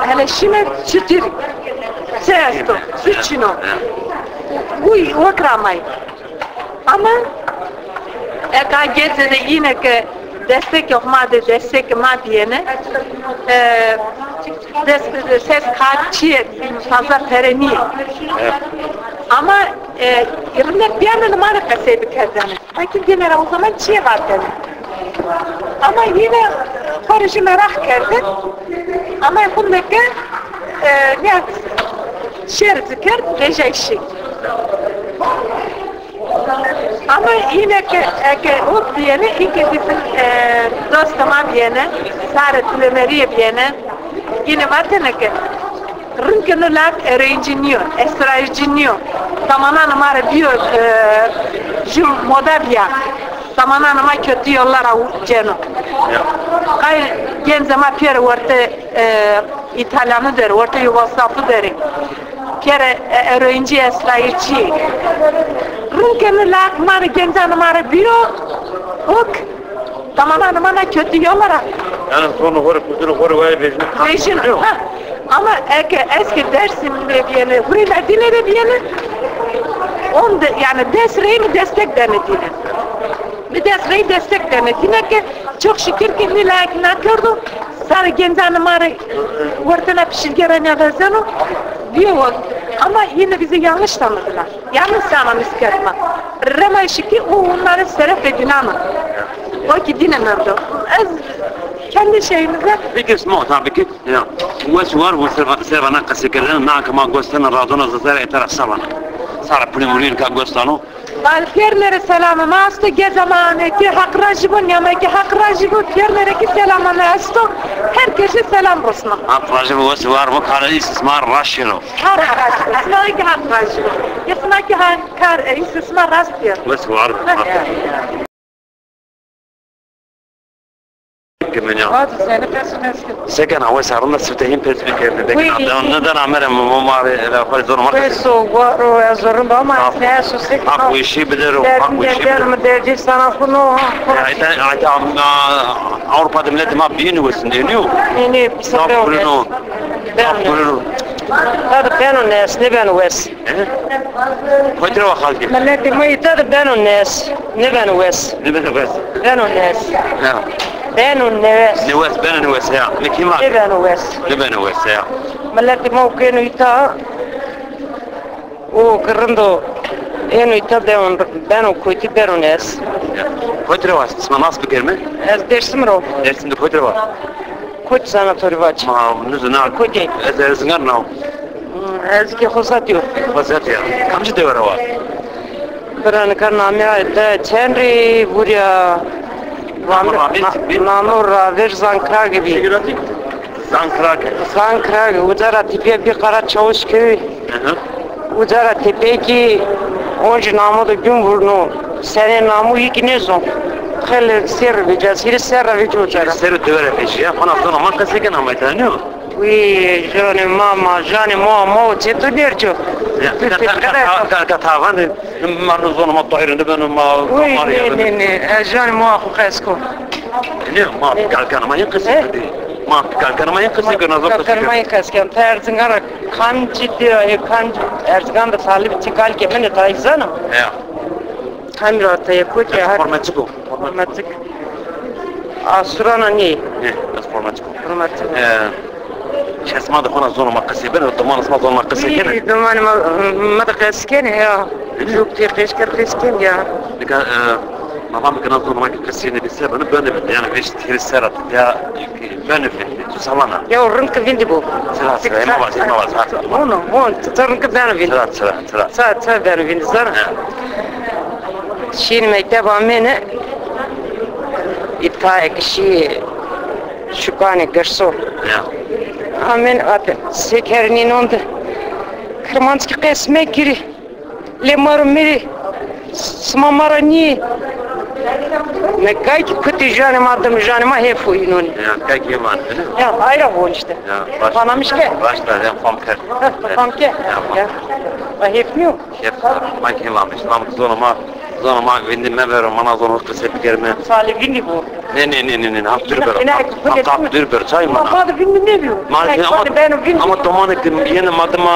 hele şimdi çıtır sesto suçino bu okramay ama ek gezede yine ki destek yok madde destek maddiyene ses kaçı fazla tereni ama yerine bir an numara kasaydı kendini. Belki genel o zaman çiğ var dedi. Ama yine karışı merak geldi. Ama bundaki ne şer zikir reja işi. Ama yine ki o diyene ilk bizim dostuma diyene Sare Tülemeriye diyene yine vatene ki rınkını lak erayıcınıyor, esrayıcınıyor. Tamamen numara diyor jüm modabiya. Tamamen numara kötü yollara ceno. Kay gen zaman piyere orta İtalyanıdır, orta Yugoslavlıdır. Piyere erayıcı esrayıcı. Rınkını lak mara gen zaman numara diyor. Ok. Tamamen numara kötü yollara. Yani sonu horu vay bezini. Ama eski dersimde bir yana, buraya dilere bir yana, onda yani desreyi destek denetine. Bir desreyi destek denetine ki çok şükür ki ne gördüm. Sarı gençlerim var, ortana pişirgeren yazanı diyor. Ama yine bizi yanlış tanıdılar. Yanlış anlamış kerma. Rema işi ki o onları seref ve dinamı. O ki dinamırdı. kendi şeyimize. Peki اسمه tabii ki ya. Var bu sevana kasekerden nakama gösteren radona zazara etar savana. Sara pneumonin ka göstano. Ben pierlere selamı masto gezamane ki hakrajibun yama ki hakrajibun pierlere ki selamı masto. Herkese selam olsun. Hakrajib var mı kara istismar raşiro. Hakrajibun. İsmail ki hakrajibun. İsmail ki kar istismar rastıyor. Var. كمان يا Hadi seni personel. سكن هو صارنا ستين بيسبيك لكن نقدر نعمل ممار لا خالد زور مرة Questo guardo a zorba ma adesso se أقوى شيء بدرو أقوى شيء der derci sana kunu. عيتا أوروبا دملت ما بينو وسنينيو Ini bisa نقولنو نقولنو هذا بينو الناس نبانو وس فترة وخالتي ملاتي ما يتاد بينو الناس نبانو وس نبنا بس بينو الناس نعم بينو الناس نواس بنا نواس يا لكن ما نبانو وس نبنا نواس يا ملاتي ما كانوا يتا وكرندو إنه يتا بينو كويتي بينو الناس فترة واس اسمه ناس بكلمة از درسمرو درس إنه فترة واس كويت ساناتوري واج ما نزنا كويتي إذا زنقنا از كي خصاتيو فزات يا كم جد ورا بران كان نامي دا تشنري بوريا نامور راوير زانكراغ بي زانكراك زانكراغ وزارة تبيه بي قرار چاوش كوي وزارة تبيه كي اونج نامو دا جمهورنو سنة نامو يكي نزون خيل سير بيجا سير بيجو جارا سير الدولة فيشيا أنا أصلا ما كسيكنا ما يتانيو وي جاني ماما جاني ماما تيتو نيرجو كتابان ما نظن ما طائرين دبنا ما وي ني جاني ماما خو خاسكو ما قال كان ما ينقصي ما قال كان ما ينقصي كنا زبط كان يكاسكم تارزنغار كانجي دي كانج ارزغان da salib tikal ke men taizana يا kamera ta yakuti har فورماتيكو formatik asurana ni بس فورماتيكو formatik شو اسمه ده هنا زون ما قسي بين الضمان اسمه زون ما قسي كده دمان ما تقسكن يا شوكتي قيشكر قيشكن يا لك ما فهم كنا زون ما قسي بسبب انا بنفت يعني فيش تهير السيارة يا بنفت تسالنا يا ورنك فين دبو ثلاثة ما بعد هون ترنك بنا فين ثلاثة ساعة بنا فين زرع شين مكتب عمينة يتاعك شي شكاني قرصو يا Amen adı. Sekerinin onda. Kırmanski kesme giri. Lemar miri. Smamara ni. Ne kay ki kötü canım adım canıma hep oyunun. يا كاك يمان Ya ayrı bu işte. يا باش Banamış ki. başta ya famker Tamam ki. Ya. Hep mi yok? كيف ما كيمامش نام زون ما وين ما بير ما زون قسي بكرمه Salibini bu. ne hap dürber hap dürber çay mı Bakadı bilmem ne diyor. ama tomanik yine madıma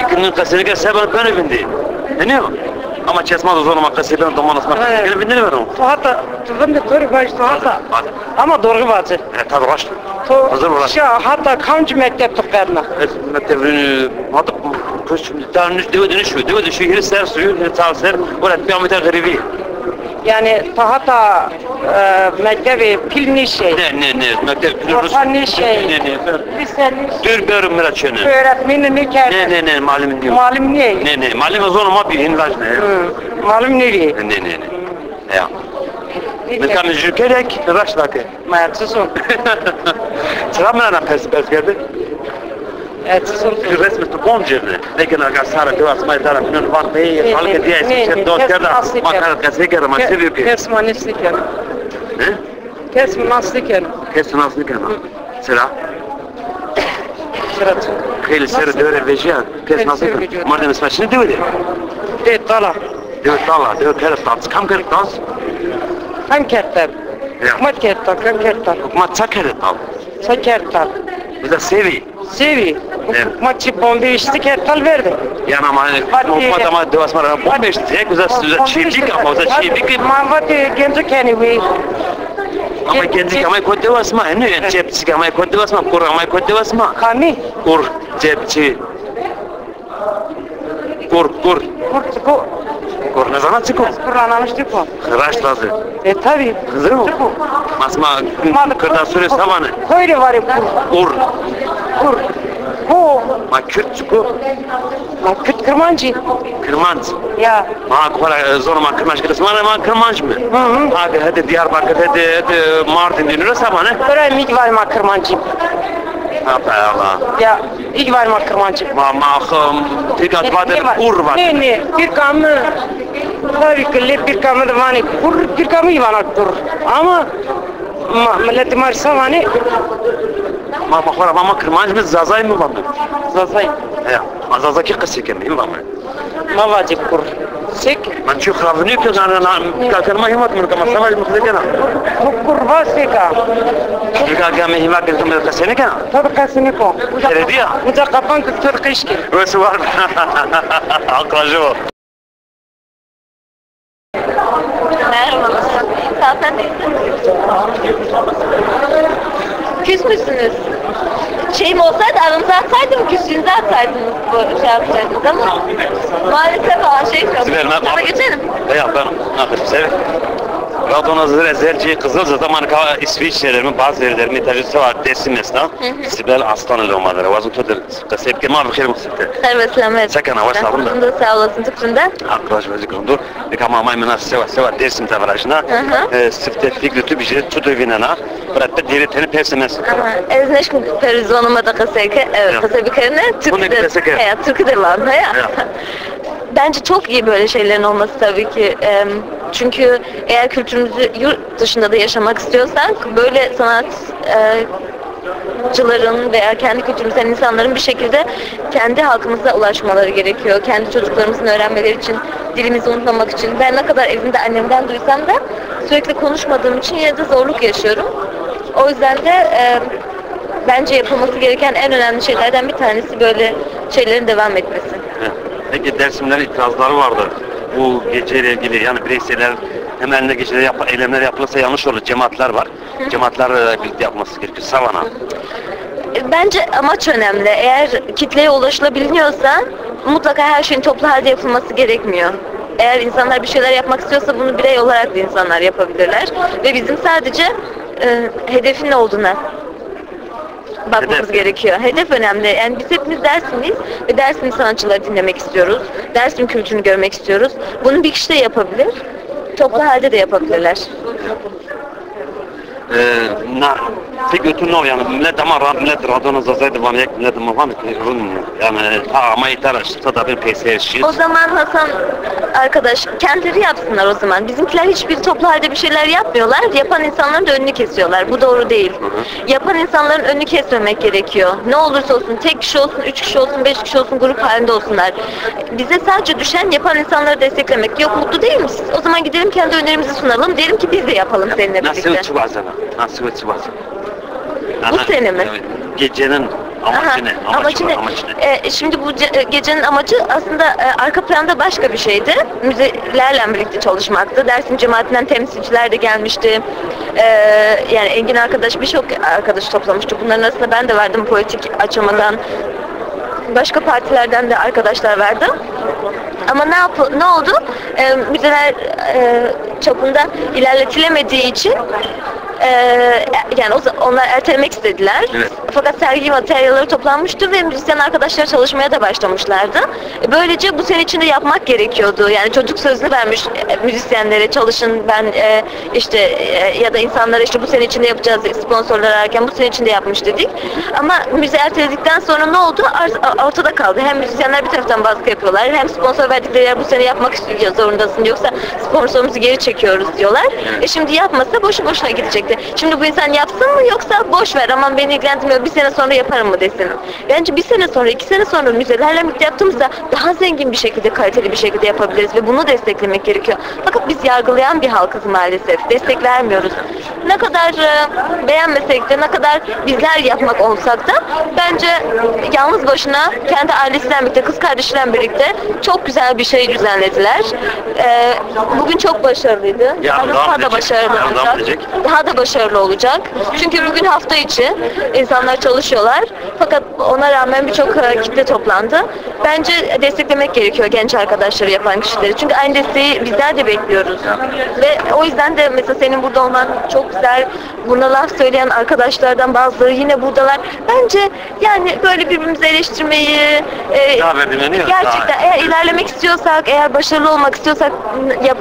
ikinin kasırga sebep ben bindi ne ama çesmaz zor ama kasırga tomanas ma gel bindi mi ben Hatta tuzun da doğru baş hatta. Ama doğru bazı. tabii baş hazır var Hatta kaç mektep tıkarına. mektebini hatta kuş tanış diyor şu yeri ser suyu ser böyle bir amita garibi Yani hatta mektebi pilni şey. ne mektep pilorus Orhanlı şey. ne Liseli. dürber meraçını Öğretmenin ne kâr? ne malum diyor Malum ne? ne malum zor ama bir hinlaj ne Malum nereye? ne ya mesela jükerek raşlake Mayatsusun. Selamlar pes geldi Mayatsusun. resmi tukom cebne lekin agar sara diyor asma idara minun var bey halka diye işte dost kadar makar kasıker ama seviyor ki Kesmani stiker. ne Kesmani stiker. kesin aslı kana sıra Sırat. خيل سير دور الفيجان كيف نصير مرة نسمع شنو دودي De tala. دود طلع دود كيرت طاس كم كيرت طاس Kan kertar. Mat kertar, kan kertar. ما تسكر طال Sa kertar. إذا سيري Sevi. Maçı bombe içti kertal verdi. يعني ما ما دواس مرة بومش هيك إذا شيبيك أما إذا شيبيك Mavati genco keniwi. أما كنتي كمان كنت دواس ما إنه جبتي كمان كنت دواس ما كور كمان كنت دواس ما Kami. كور جبتي كور Kurtuku. Kur ne zaman çıkıyor? Kur'an'amıştık o. Hıraş lazım. Tabii. Kızır mı? Masma kırda sürü savanı. Böyle var ya Ur. kur. Bu. Ma Kürt çıkıyor. Kürt kırmancı. Kırmanç. Ya. Ma kuvara zor ma kırmanç kırısı. Ma kırmanç mı? Hadi Diyarbakır, hadi Mardin dinliyor savanı. Böyle ilk var ma kırmancı. Allah. Ya ilk var ma kırmancı. Ma tigat vadır ur var. Ne bir kamı. Tabii ki bir kamı da vani kur bir kamı ivana kur. Ama millet marsa vani Ma kuvara ma kırmanç mı zazay mı var mı? zazay. Ya. Ma zazaki kısı kemiyim var mı? Ma vacip kur. Sek. Man şu kravını yapıyor zaten kalkırma himat mı kama savaş mı kızı kana? Bu kurva seka. Şurada gami himat kızı kızı ne kana? Tabii kasını ko. Şöyle diyor. Bu da kapan kıtır kışkı. Öyle var mı? Akılcı o. Merhaba. Zaten küs müsünüz? Şeyim olsaydı aranıza atsaydım, küslüğünüze atsaydınız bu şey yapacaktınız ama maalesef şey yok. Sana geçelim. Ya ben ne yapayım sev. Radonazır ezerci Kızılca zamanı İsviçre'lerimin bazı yerlerimi tecrübesi var desin mesela. Sibel Aslan'ı olmaları. Vazın tutur. Kasep mal bir kere mutsuzdu. Servet selamet. Sakın hava sağlığında. Bunda sağ olasın tıkçında. Arkadaş vazı kondur. Kama maymına seva dersim tavarajına. Sifte figlütü bir şey tutu vinana. Bıraktı diri teni persemez. Ezneşkin perizonuma da kaseke. Evet, kasebi karına Türk'üdür var mı ya? Bence çok iyi böyle şeylerin olması tabii ki. Çünkü eğer kültürümüzü yurt dışında da yaşamak istiyorsak böyle sanatçıların veya kendi kültürümüzden insanların bir şekilde kendi halkımıza ulaşmaları gerekiyor. Kendi çocuklarımızın öğrenmeleri için, dilimizi unutmamak için. Ben ne kadar evimde annemden duysam da sürekli konuşmadığım için yine de zorluk yaşıyorum. O yüzden de bence yapılması gereken en önemli şeylerden bir tanesi böyle şeylerin devam etmesi. Peki Dersimlerin itirazları vardı. Bu geceyle ilgili yani bireyseler hemen geceleri eylemler yapılırsa yanlış olur. Cemaatler var. Cemaatler birlikte yapması gerekiyor. Savana. Bence amaç önemli. Eğer kitleye ulaşılabiliyorsa mutlaka her şeyin toplu halde yapılması gerekmiyor. Eğer insanlar bir şeyler yapmak istiyorsa bunu birey olarak da insanlar yapabilirler. Ve bizim sadece hedefin ne olduğuna bakmamız gerekiyor. Hedef önemli. Yani biz hepimiz Dersimliyiz ve Dersim sanatçıları dinlemek istiyoruz. Dersim kültürünü görmek istiyoruz. Bunu bir kişi de yapabilir. Toplu halde de yapabilirler. Tek ötün o yani millet ama millet radona zazaydı bana yak millet ama var yani ama yeter işte da bir PSR. O zaman Hasan arkadaş kendileri yapsınlar o zaman. Bizimkiler hiçbir toplu halde bir şeyler yapmıyorlar. Yapan insanların da önünü kesiyorlar. Bu doğru değil. Yapan insanların önünü kesmemek gerekiyor. Ne olursa olsun tek kişi olsun, 3 kişi olsun, 5 kişi olsun grup halinde olsunlar. Bize sadece düşen yapan insanları desteklemek. Yok mutlu değil misiniz? O zaman gidelim kendi önerimizi sunalım. Diyelim ki biz de yapalım seninle birlikte. Nasıl çıvazana? Nasıl çıvazana? Bu sene mi? Gecenin amacı ne? Amacı ne? Şimdi bu gecenin amacı aslında arka planda başka bir şeydi. Müzelerle birlikte çalışmaktı. Dersim cemaatinden temsilciler de gelmişti. Yani Engin arkadaş birçok arkadaş toplamıştı. Bunların arasında ben de vardım politik açılmadan. Başka partilerden de arkadaşlar vardı. Ama ne oldu? Müzeler çapında ilerletilemediği için yani onlar ertelemek istediler. Evet. Fakat sergi materyalleri toplanmıştı ve müzisyen arkadaşlar çalışmaya da başlamışlardı. Böylece bu sene içinde yapmak gerekiyordu. Yani çocuk sözünü vermiş müzisyenlere çalışın ben işte ya da insanlara işte bu sene içinde yapacağız sponsorlar ararken bu sene içinde yapmış dedik. Ama müze erteledikten sonra ne oldu? Ortada kaldı. Hem müzisyenler bir taraftan baskı yapıyorlar hem sponsor verdikleri yer bu sene yapmak istiyor zorundasın yoksa sponsorumuzu geri çekiyoruz diyorlar. Şimdi yapmasa boşu boşuna gidecekti. Şimdi bu insan yapsın mı yoksa boş ver aman beni ilgilendirmiyor bir sene sonra yaparım mı desin. Bence bir sene sonra 2 sene sonra müzelerle birlikte yaptığımızda daha zengin bir şekilde kaliteli bir şekilde yapabiliriz ve bunu desteklemek gerekiyor. Fakat biz yargılayan bir halkız maalesef. Destek vermiyoruz. Ne kadar beğenmesek de ne kadar bizler yapmak olsak da bence yalnız başına kendi ailesiyle birlikte kız kardeşiyle birlikte çok güzel bir şey düzenlediler. Bugün çok başarılıydı. Daha da başarılı olacak. Daha da başarılı olacak. Çünkü bugün hafta içi insanlar hala çalışıyorlar. Fakat ona rağmen birçok kitle toplandı. Bence desteklemek gerekiyor genç arkadaşları yapan kişileri. Çünkü aynı desteği bizler de bekliyoruz. Ve o yüzden de mesela senin burada olman çok güzel. Buna laf söyleyen arkadaşlardan bazıları yine buradalar. Bence yani böyle birbirimizi eleştirmeyi gerçekten eğer ilerlemek istiyorsak, eğer başarılı olmak istiyorsak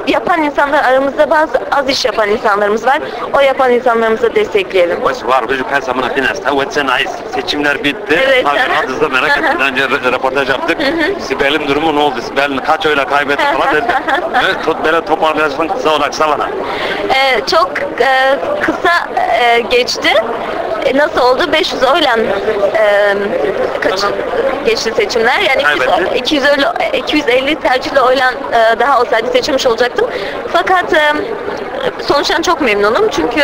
yapan insanlar aramızda bazı az iş yapan insanlarımız var. O yapan insanlarımızı destekleyelim. Var çocuk her zaman finasta. Seçimler bitti. Evet. Adızda merak ettim. Önce röportaj yaptık. Sibel'in durumu ne oldu? Sibel kaç oyla kaybetti falan dedi. Böyle toparlayasın kısa olarak savana. Çok kısa geçti. Nasıl oldu? 500 oyla geçti seçimler. Yani 250 tercihle oyla daha olsaydı seçilmiş olacaktım. Fakat sonuçtan çok memnunum. Çünkü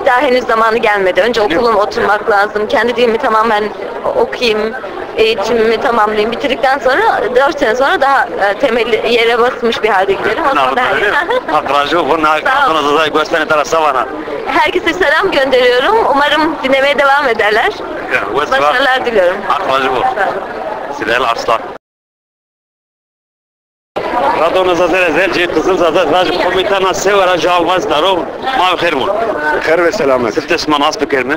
daha henüz zamanı gelmedi. Önce okulum oturmak lazım. Kendi dilimi tamamen okuyayım. Eğitimimi tamamlayayım. Bitirdikten sonra 4 sene sonra daha temelli yere basmış bir halde giderim. O zaman herkese selam gönderiyorum. Umarım dinlemeye devam ederler. Başarılar diliyorum. Sibel Arslan. Radona Zazelce kızıl Zazelce komitana severa jalmaz darov mav khairmun. Khair ve selamet. Siz tesman asbekerine.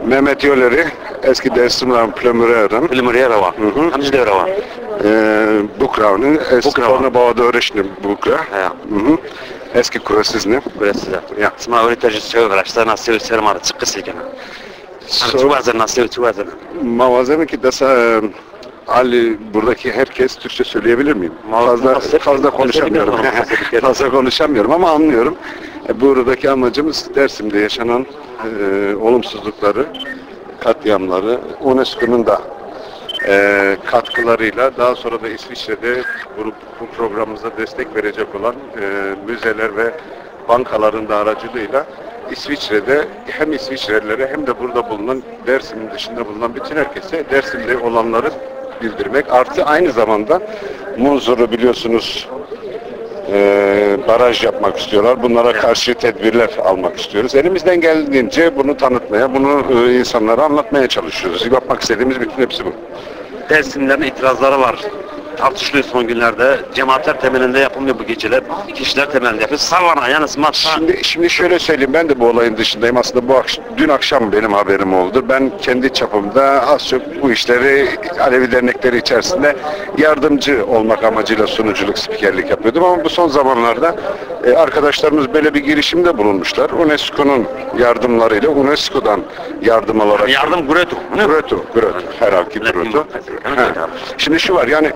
Mehmet Yoleri, eski dersimden plömürerim. Plömürera var. Hangi devre var? Bukra'nın eski bağda öğreştim Bukra. Eski kurasizne. Kurasizne. Ya. Sma öğretici severa nasıl sermar çıkısı gene. Çuvazen nasıl çuvazen. Mavazemi ki desa Ali buradaki herkes Türkçe söyleyebilir miyim? Fazla konuşamıyorum. Fazla konuşamıyorum ama anlıyorum. Buradaki amacımız Dersim'de yaşanan olumsuzlukları, katliamları, UNESCO'nun da katkılarıyla daha sonra da İsviçre'de bu programımıza destek verecek olan müzeler ve bankaların da aracılığıyla İsviçre'de hem İsviçrelilere hem de burada bulunan Dersim'in dışında bulunan bütün herkese Dersim'de olanları bildirmek. Artı aynı zamanda Munzur'u biliyorsunuz baraj yapmak istiyorlar. Bunlara karşı tedbirler almak istiyoruz. Elimizden geldiğince bunu tanıtmaya, bunu insanlara anlatmaya çalışıyoruz. Yapmak istediğimiz bütün hepsi bu. Dersimlerin itirazları var. Tartışılıyor son günlerde. Cemaatler temelinde yapılmıyor bu geceler. Kişiler temelinde yapıyor. Savana yani smaçta. Şimdi şöyle söyleyeyim. Ben de bu olayın dışındayım. Aslında dün akşam benim haberim oldu. Ben kendi çapımda az çok bu işleri Alevi dernekleri içerisinde yardımcı olmak amacıyla sunuculuk, spikerlik yapıyordum. Ama bu son zamanlarda arkadaşlarımız böyle bir girişimde bulunmuşlar. UNESCO'nun yardımlarıyla UNESCO'dan yardım alarak. Yardım Guretu. Herhalde Guretu. Şimdi şu var yani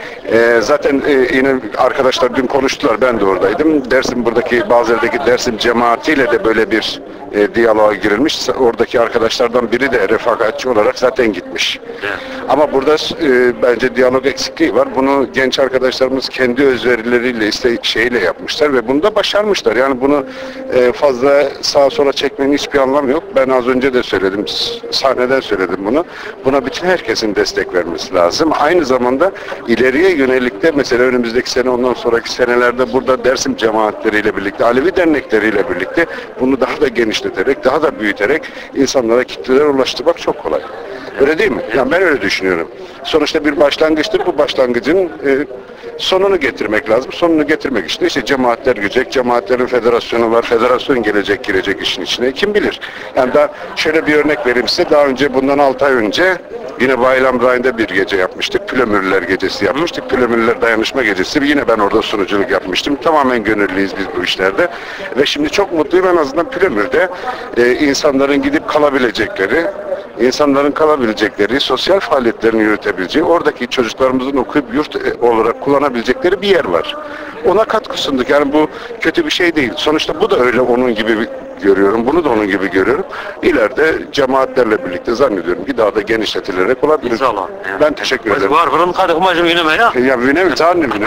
zaten yine arkadaşlar dün konuştular, ben de oradaydım. Dersim buradaki Bazel'deki Dersim cemaatiyle de böyle bir diyaloğa girilmiş. Oradaki arkadaşlardan biri de refakatçi olarak zaten gitmiş. Evet. Ama burada bence diyalog eksikliği var. Bunu genç arkadaşlarımız kendi özverileriyle şeyle yapmışlar ve bunu da başarmışlar. Yani bunu fazla sağa sola çekmenin hiçbir anlamı yok. Ben az önce de söyledim, sahneden söyledim bunu. Buna bütün herkesin destek vermesi lazım. Aynı zamanda ileriye yönelik de mesela önümüzdeki sene, ondan sonraki senelerde burada Dersim cemaatleriyle birlikte, Alevi dernekleriyle birlikte bunu daha da genişleterek, daha da büyüterek insanlara kitleler ulaştırmak çok kolay. Öyle değil mi? Yani ben öyle düşünüyorum. Sonuçta bir başlangıçtır. Bu başlangıcın sonunu getirmek lazım. Sonunu getirmek için işte cemaatler girecek, cemaatlerin federasyonu var, federasyon girecek işin içine. Kim bilir? Yani daha şöyle bir örnek vereyim size. Daha önce, bundan 6 ay önce yine Bayram Rayı'nda bir gece yapmıştık. Plömürler gecesi yapmıştık. Plömürler dayanışma gecesi. Yine ben orada sunuculuk yapmıştım. Tamamen gönüllüyüz biz bu işlerde. Ve şimdi çok mutluyum, en azından Plömür'de insanların gidip kalabilecekleri, sosyal faaliyetlerini yürütebileceği, oradaki çocuklarımızın okuyup yurt olarak kullanabilecekleri bir yer var. Ona katkı sunduk. Yani bu kötü bir şey değil. Sonuçta bu da öyle onun gibi görüyorum. Bunu da onun gibi görüyorum. İleride cemaatlerle birlikte zannediyorum ki daha da genişletilerek olabilir. İnşallah. Ben teşekkür ederim. Var fırın kadı kumacım yine mi ya? Ya yine mi? Tanrım yine.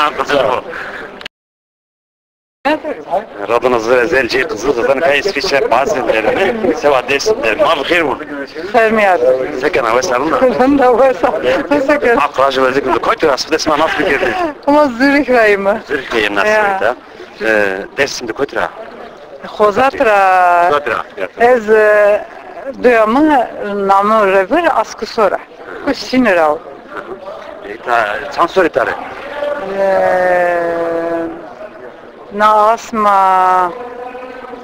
Radona Zazelce kızıl Zazelce İsviçre Bazel'lerini seva Dersim'lerini mal khairmun. Fermiyat. Sekana vesalına. Da vesa. Akrajı vezikli koytu asıl desman nasıl girdi? Ama Zürich rayımı. Zürich rayım nasıl da? Dersim'de koytura. Xozatra. Ez duyamı namı rever askı sonra. Bu sinir al. Çan soritare. Na asma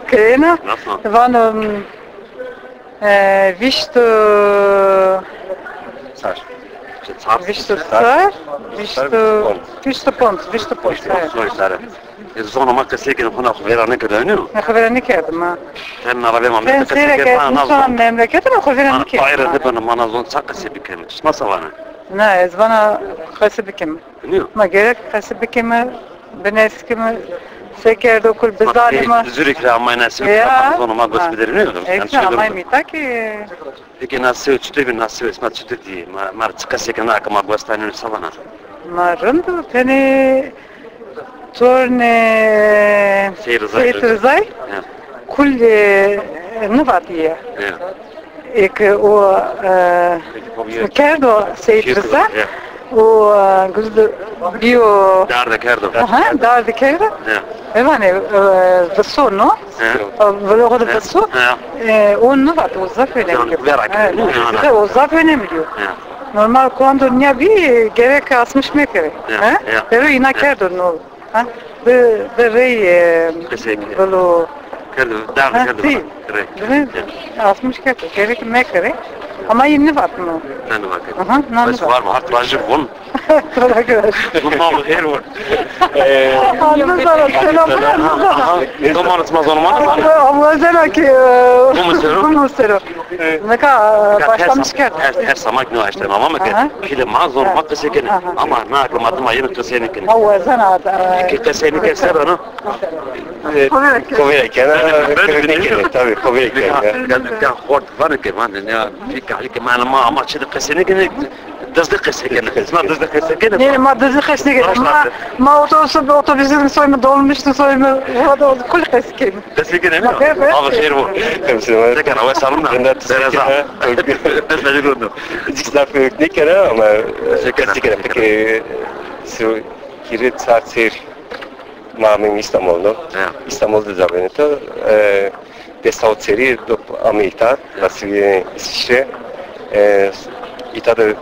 krena. Vano vištu vištu car, vištu pont. Soritare. Zona makka sekin huna verane kadar Ne haberini kerdim ha. Sen arabaya Ben mamlekete seyrek sekin bana ettim sonra memleketime haberini Bana kerdim. bayrağı bana manazon sakası bir kemiş. Nasıl var? Ne, ez bana hasibikim. Ne? Ma gerek hasibikimi, ben eskimi sekerde okul bizalima. Zürih'le ama nasıl Ya. zona magos bilirim. Ekşi ama imita ki. Peki nasıl uçtu bir nasıl esma uçtu diye. Mar çıkası ki nak magos tanıyor savana. Ma rındı teni torne seytirzay. Kul ne var diye. Ek o kerdo seytirza. O güzel bio. Darda kerdo. Aha, darda kerdo. Yani vasso no? Velo kadar vasso. O ne var? O zaf önemli. O zaf önemli diyor. Normal kuandur niye bir gerek 60 metre. Pero ina kerdo no. Ha? De rey velo kerdo. Darda kerdo. Evet. 60 kerdo. Gerek metre. Ama yeni var mı? Ne var? Aha, ne var mı? Hat var jibun. Normal her var. Anladım. Selamlar. Doman ismaz onu mu? Ama sen ki Kumusero. Ne kadar başlamışken. Her samak ne açtım ama kile mazon hakkı sekin ama ne akımadım ayını kesenin. Ama sen ada. Ki kesenin keser onu. Kovirken. Tabii kovirken. Kan hort var ki man ne fikri ki man ama çede kesenin Dızdı kesekin. İsmail dızdı kesekin. Ne ma dızdı kesekin. Ma otobüsün soyma dolmuştu soyma. O da kul kesekin. Kesekin mi? Abi hayır bu. Temsil. Tekan hava salonda. Dereza. Ben de gördüm. Zikzak ne kere ama kesekin. Peki su kirit saatser mamın İstanbul'da. İstanbul'da zamanında desauteri do Amerika, nasıl İsviçre, İtalya'da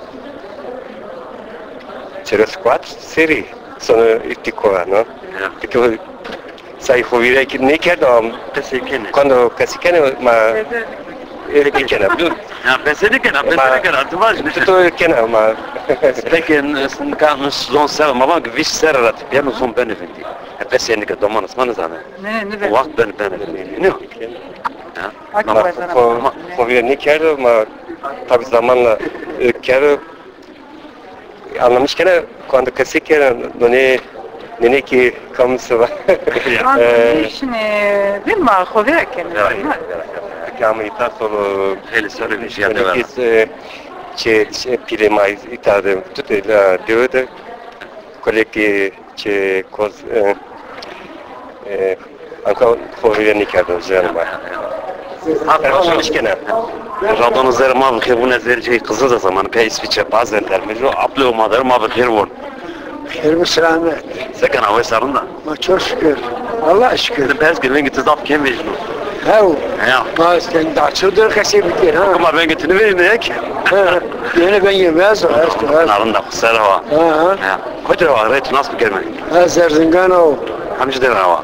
через 4 серии sono itticolano perché sai fuori che ne chiedo quando casikene ma kena ya pesenikena atmaz tutto kena ma peki kan zon ser ma bak viş serat piano son benefiti pesenika doman osmanı zane ne vakt ben ne fuori ne chiedo ma tabii zamanla kero anlamışken quando casikene non è che kamusu var. Şimdi değil mi? Kovirken. Amerika solo hele söylemiş yani var. C'è pile mai itade tutte la deude quelle che c'è cose ancora fuori ne chiedo germa. Anlamışken Radon üzeri ma bixir bu nezerici kızı da zaman pe İsviçre bazen termijo aplı olmadır ma bixir vur. Bixir mi selamet. Sekan hava sarında. Ma çok şükür. Allah şükür. Pers gelin gitti zaf kim vecnu. Hav. Ya. Bazen daha çıldır kese bitir ha. Ama ben gittiğini verin ne ki? Yine ben yemez o. Narında kusar hava. Ha. Kodur hava ret nasıl gelmek? Az Erzincan o. Hamcı der hava.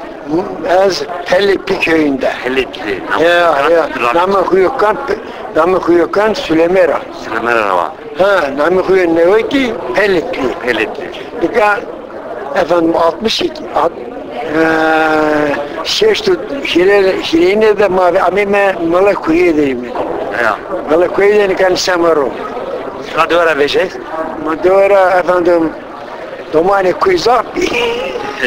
Az Pellikli köyünde. Pellikli. Ya. Namı Kuyukan Sülemera. Sülemera hava. Ha, Namı Kuyukan ne var ki? Pellikli. Pellikli. Dika efendim 62 Şirene de mavi amime mala kuyu deyim. Ya. Mala kuyu deyim kan samaro. Radyolara veşe? Madora efendim domane kuyu zapi.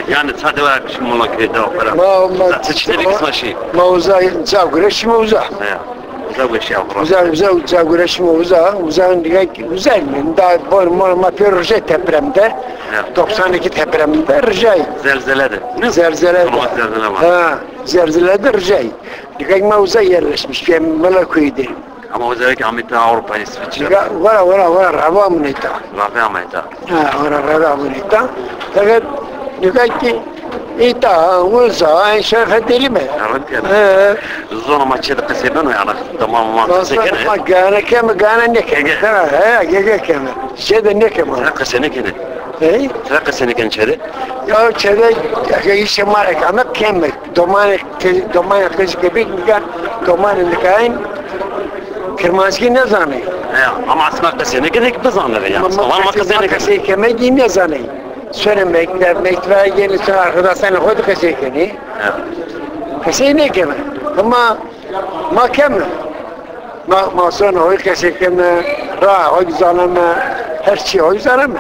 Yani radyolara bir şey mola kuyu da opera. Sıçteli kısma şey. Mauza zavgreş mauza. Ya. Zavgreş ya. Zavgreş mauza. Uzağın güzel mi? Daha ma perje depremde. 92 depreminde rjay. Zelzelede. Zelzelede. Ha, zelzelede rjay. Dikkat mauza yerleşmiş. Ben Malakoy'da. Ama özellikle Ahmet'te Avrupa İsviçre. Var, Rava Munita. Rava Ahmet'te. Ha, Rava Munita. Fakat dikkat ki İta, uza, şerfe deli mi? Evet yani. Zona maçı da kısmen yani tamam mantıklı gene. Ma gane ne kene? He, gege kene. Şeyde ne kene? Trakka sene gene. Hey? Trakka sene gene çere. Ya çere işe marek ama keme. Domane kız gibi domane nikain. Kırmızı ne zanı? Ama asmak sene gene kızanlar ya. Var mı kızane gene? Keme ne zanı? Söylemekler, mektebe gelirse arkadaşlarına koydu kesekeni. Kesey ne keme? Ama mahkeme. Ma sonra oy kesekeme, oy zaneme, her şey oy zaneme.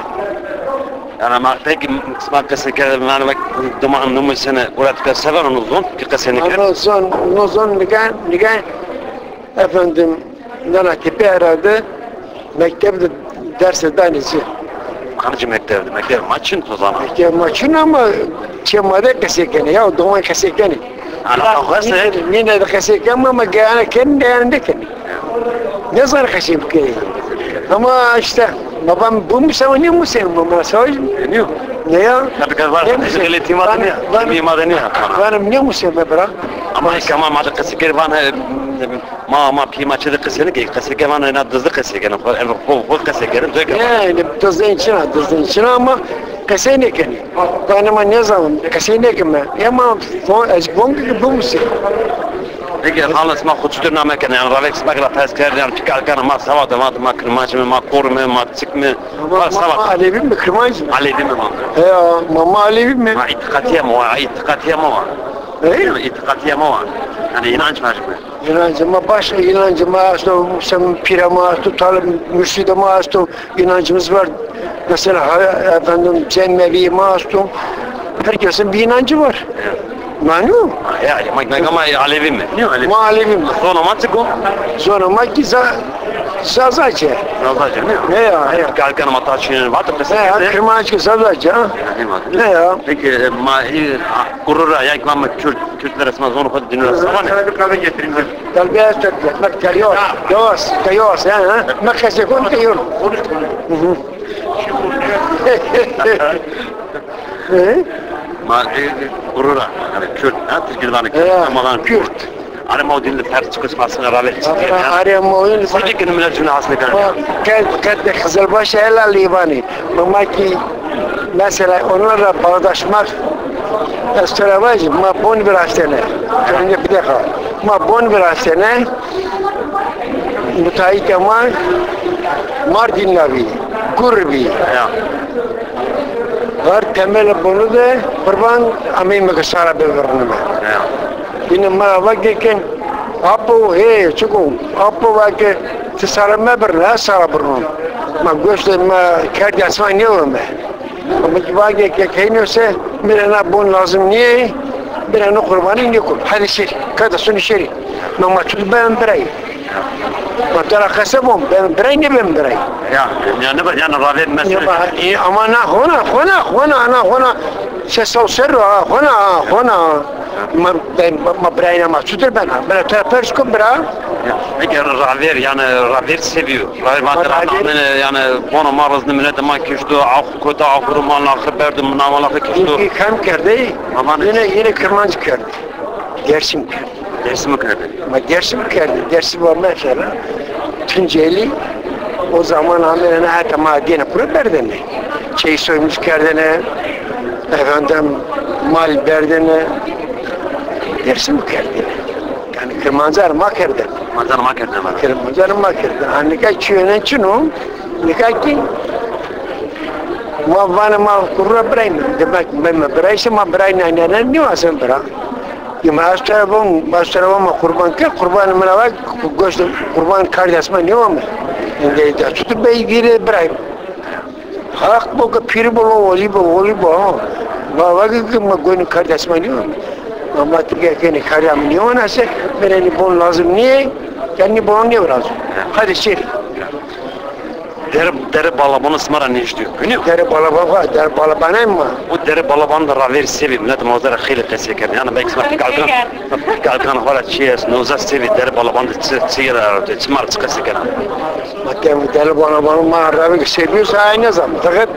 Yani peki kısmak kesekene, yani bak duman numusene, uğratık sever onu zon, ki kesene kere? Onu zon nigan, efendim, nana tepe herhalde, mektebde derse danisi. Kanıcı mektebde, mektep maçın o zaman. Mektep maçın ama çemade kesekene, ya duman kesekene. Yine de kesekene ama gene kendi yanında kendi. Ne zaman kesekene? Ama işte babam bu mu savunuyor mu sen bu masaj? Ne ya? Tabii var. Eğitim adını ya. Eğitim adını ya. Varım ne mu sen bebra? Ama kama madı kesekene var. Ma pimaçı da kesekene var. Ne dızlı kesekene. Bu kesekene. Yani dızın için ama kesene kendi. Benim ne zaman kesene kendi? Ama bu mu sen? Peki halas ma kutudur namek yani Ralex magla tezker yani çıkarken ma sava da ma kırmaç mı ma kur mu ma çık mı var sava. Alevi mi kırmaç mı? Alevi mi ma? Mama Alevi mi? Ma itikatiye mi var? İtikatiye mi var? İtikatiye mi var? Yani inanç var mı? İnancıma başka inancıma astım, sen pirama astım, talim mürşidime astım, inancımız var. Mesela efendim Cennevi'ye astım. Herkesin bir inancı var. Manu? Yani ama Alevi mi? Ne Alevi? Ma Alevi mi? Sonra maçıko? Sonra maçı Zazaca. Zazaca ne? Ne ya? Kalkan mataşının var da mesela. Ne ya? Kırmaçı Zazaca. Ne ya? Peki gurura yaklanma Kürtler esma zonu kadar dinliyoruz. Sana bir kahve getireyim. Talbiyat etmek geliyor. Yavaş ha. Mekkese kon geliyor. Gurura, yani Kürt, Türkiye'den Kürt. Arama o dilde ters çıkışmasına rağmen istiyor. Arama o dilde. Sadece kendimler cümle hasne kararıyor. Kadde Kızılbaşı helal Libani. Ama ki mesela onlarla bağdaşmak Estorabacı, ma bon bir hastane. Önce bir dakika. Ma bon bir hastane. Müteahhit ama Mardin Nabi, Gurbi. Var temel bunu da kurban amin mekasara belirlenme. Yine ma vakken apo çukum apo vakke tisarama berna sabrun. Ma göçte ma kerdi asman ne olma. Ama vakke kaynosa mirana bon lazım niye? Mirana kurbanı ne kul? Hadi şey kada sunu şeri. Ma maçul ben biray. Ma tara kasabım ben biray ne ben biray. Yani ravet mesela. Ama hona sesau serro hona ma brayna ma tutur bana teraperskom bra. Peki raver yani raver seviyor. Raver yani bana marazını minnet ma kiştu kota akruman haberdim namala kiştu. Kam kerdi. Yine kırmancı kerdi. Dersim kerdi. Dersim kerdi. Ma dersim kerdi. Dersim var mesela. Tunceli o zaman hemen hatta madene kurup berdene. Şey soymuş kerdene, efendim mal berdene, dersim kerdene. Yani kırmanzar makerden. Manzar makerden var. Kırmanzar makerden. Hani kaçıyorsun çunu, nikah ki, ma kurup berayn. Demek ben berayse ma berayn ne vasın bera. Masterabım kurban ke kurban menavak göçte kurban kardeşime ne var mı? İngilizce tutup bey gire bırak. Hak bu ki pir bolo oli bo. Baba ki ma goyun kardeşime ne var mı? Ama tıkı ki kardeşim ne var nasıl? Beni bon lazım niye? Kendi bon ne lazım? Hadi şey. Deri balabanı smara ne istiyor? Deri balabana mı? Bu deri balabanı da raver sevi. Millet mağazara khili keseker. Yani belki smar kalkan hara çiyes. Noza sevi deri balabanı da çiyera. Smar keseker. Matem deri balabanı ma raver seviyorsa aynı zaman. Fakat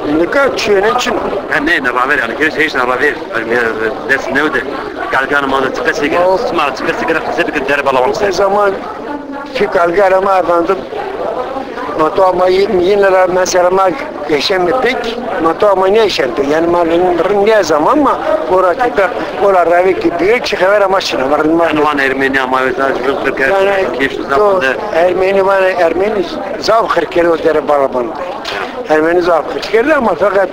Nika çöne çün. Ne haber yani? Kiri şey ne haber? Des ne öde? Kalkanı mağaza çıkası gibi. Smart çıkası gibi kısa bir dere balamak. O zaman şu kalgarama efendim. Matoğma yine mesela yaşamadık. Matoğma ne yaşandı? Yani malın ne zaman ama orada ravi ki büyük çıkıyor ama şuna var. Van Ermeni ama özellikle Türkiye kişi zamanında Ermeni zav kırkeri o dere balabandı. Ermeni zav kırkeri ama fakat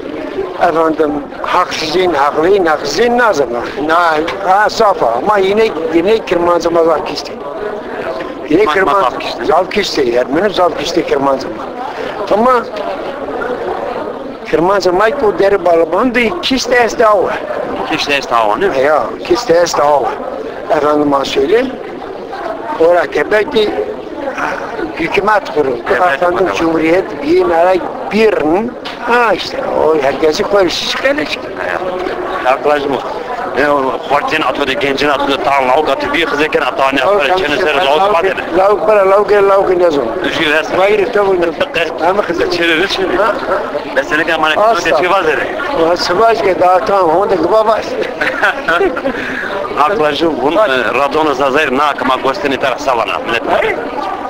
efendim haksızın ne zaman? Safa ama yine kırmızı var kişi. Yine kırmızı zav kişi Ermeni zav kişi kırmızı. Ama kırmızı mayk o dere balabandı kişi estağu. Kişi estağu ne? Ya kişi estağu. Efendim söyleyeyim. Orada Quebec'te hükümet kuruldu. Efendim Cumhuriyet birinin işte o herkesi koyuş çıkarır. Arkadaşım Hortin atıyor, gencin atıyor, tağın lavuk atıyor, bir kızıken atağını yapıyor, çenesleri lavuk atıyor. Lavuk ne zaman? Hayır, tabii. Ama kızı. Çevirir. Mesela ki bana kızı var dedi. Sıvaş ki daha tamam, onda gibi var. Arkadaşım bunun Radona Zazayr nakıma gösteni taraf savana.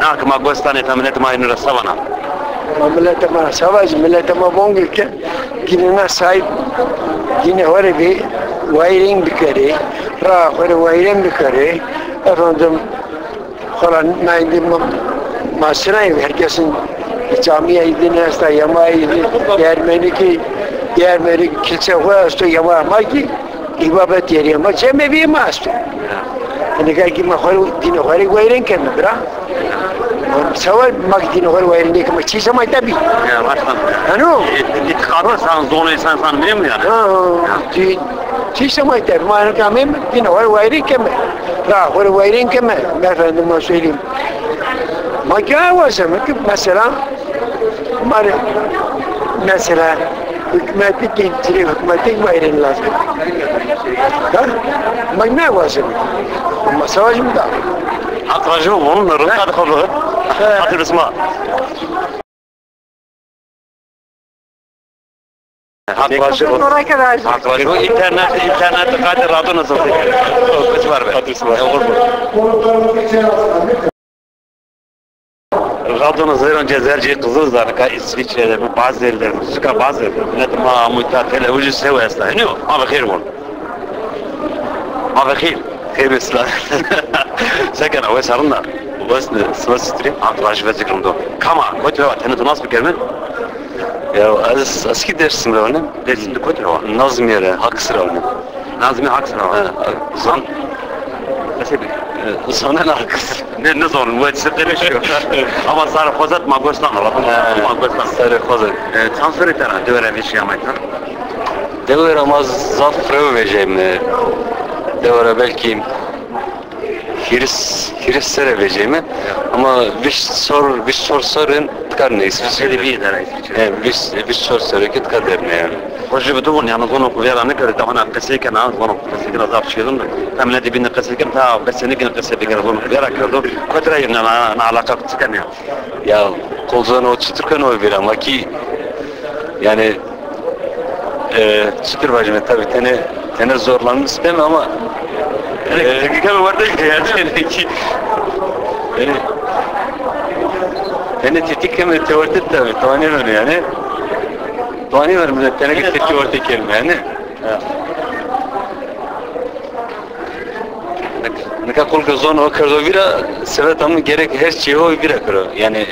Nakıma gösteni tam millet mayınır savana. Milletime savaş, milletime bongülken yine sahip yine öyle bir wiring bir kere, öyle wiring bir kere, efendim falan neydi masraf herkesin camiye idinesta yamaydı, Ermeni kilise huasto yamamaki ibabet yeri ama cemevi masto. Yani kaya ki mahal dino hari wiring kan bra. Sawal magdini hor wayrin dek maçı sama tabi. Ya baştan. Ano? İtikadı san zonu insan biliyor mu yani? Çi sama tabi. Mana kami dino hor wayrin keme. Ra hor wayrin keme. Efendim söyleyeyim. Makya varsa ki mesela mesela hükümeti gençleri hükümeti wayrin lazım. Ha? Makya varsa. Ama savaşım da. Arkadaşım onun rızadı kolu. Hatırısma. Arkadaşım internette kaydı radyo nasıl? Kaç var be? Hatırısma. Radyo'nun zayıran cezerci Kızılzar'da, İsviçre'de, bazı yerlerde, bazı yerlerde, milletim mağamuyta, televizyon seviyesinde, ne o? Ama khir bunu. Ama khir. Khir mesela. Sakın o sarınlar. وزن سمستري عطراش فازيكرم دو كما كنت لو أنا تناس بكلمة يا أسكيد درس ملونه درس كنت لو نظم يلا أكثر ولا نظمي أكثر زن بس زن أنا أكثر نظم الوقت سقير شو أما صار خزت ما قصنا ما قصنا صار خزت تنصري ترى دورة مش يا مايتر دورة ما زفر وجيم دورة belki Hiris serebileceğimi ama bir sorun tıkarnıyız. Bir sorun ki tıkarderine yani. Hoca بدون يعني ظنوا كبيرة نقدر تمانا قسيك أنا ظنوا قسيك أنا ضاف شيء ظنوا تم الذي بين قسيك تا بس نيجي قسيك بيجي ظنوا كبيرة كذا كتر يجينا أنا علاقة تكني ya kolzan o çıtırkan o bir ama ki yani çıtır bacım tabii tene zorlanmış istemem ama Kami vardı ki yani ki yani tetik kami teortik tabi tavani var yani tavani var mı tane ki teortik kelime yani ne kadar kul zon o kadar vira sebep ama gerek her şey o vira karo yani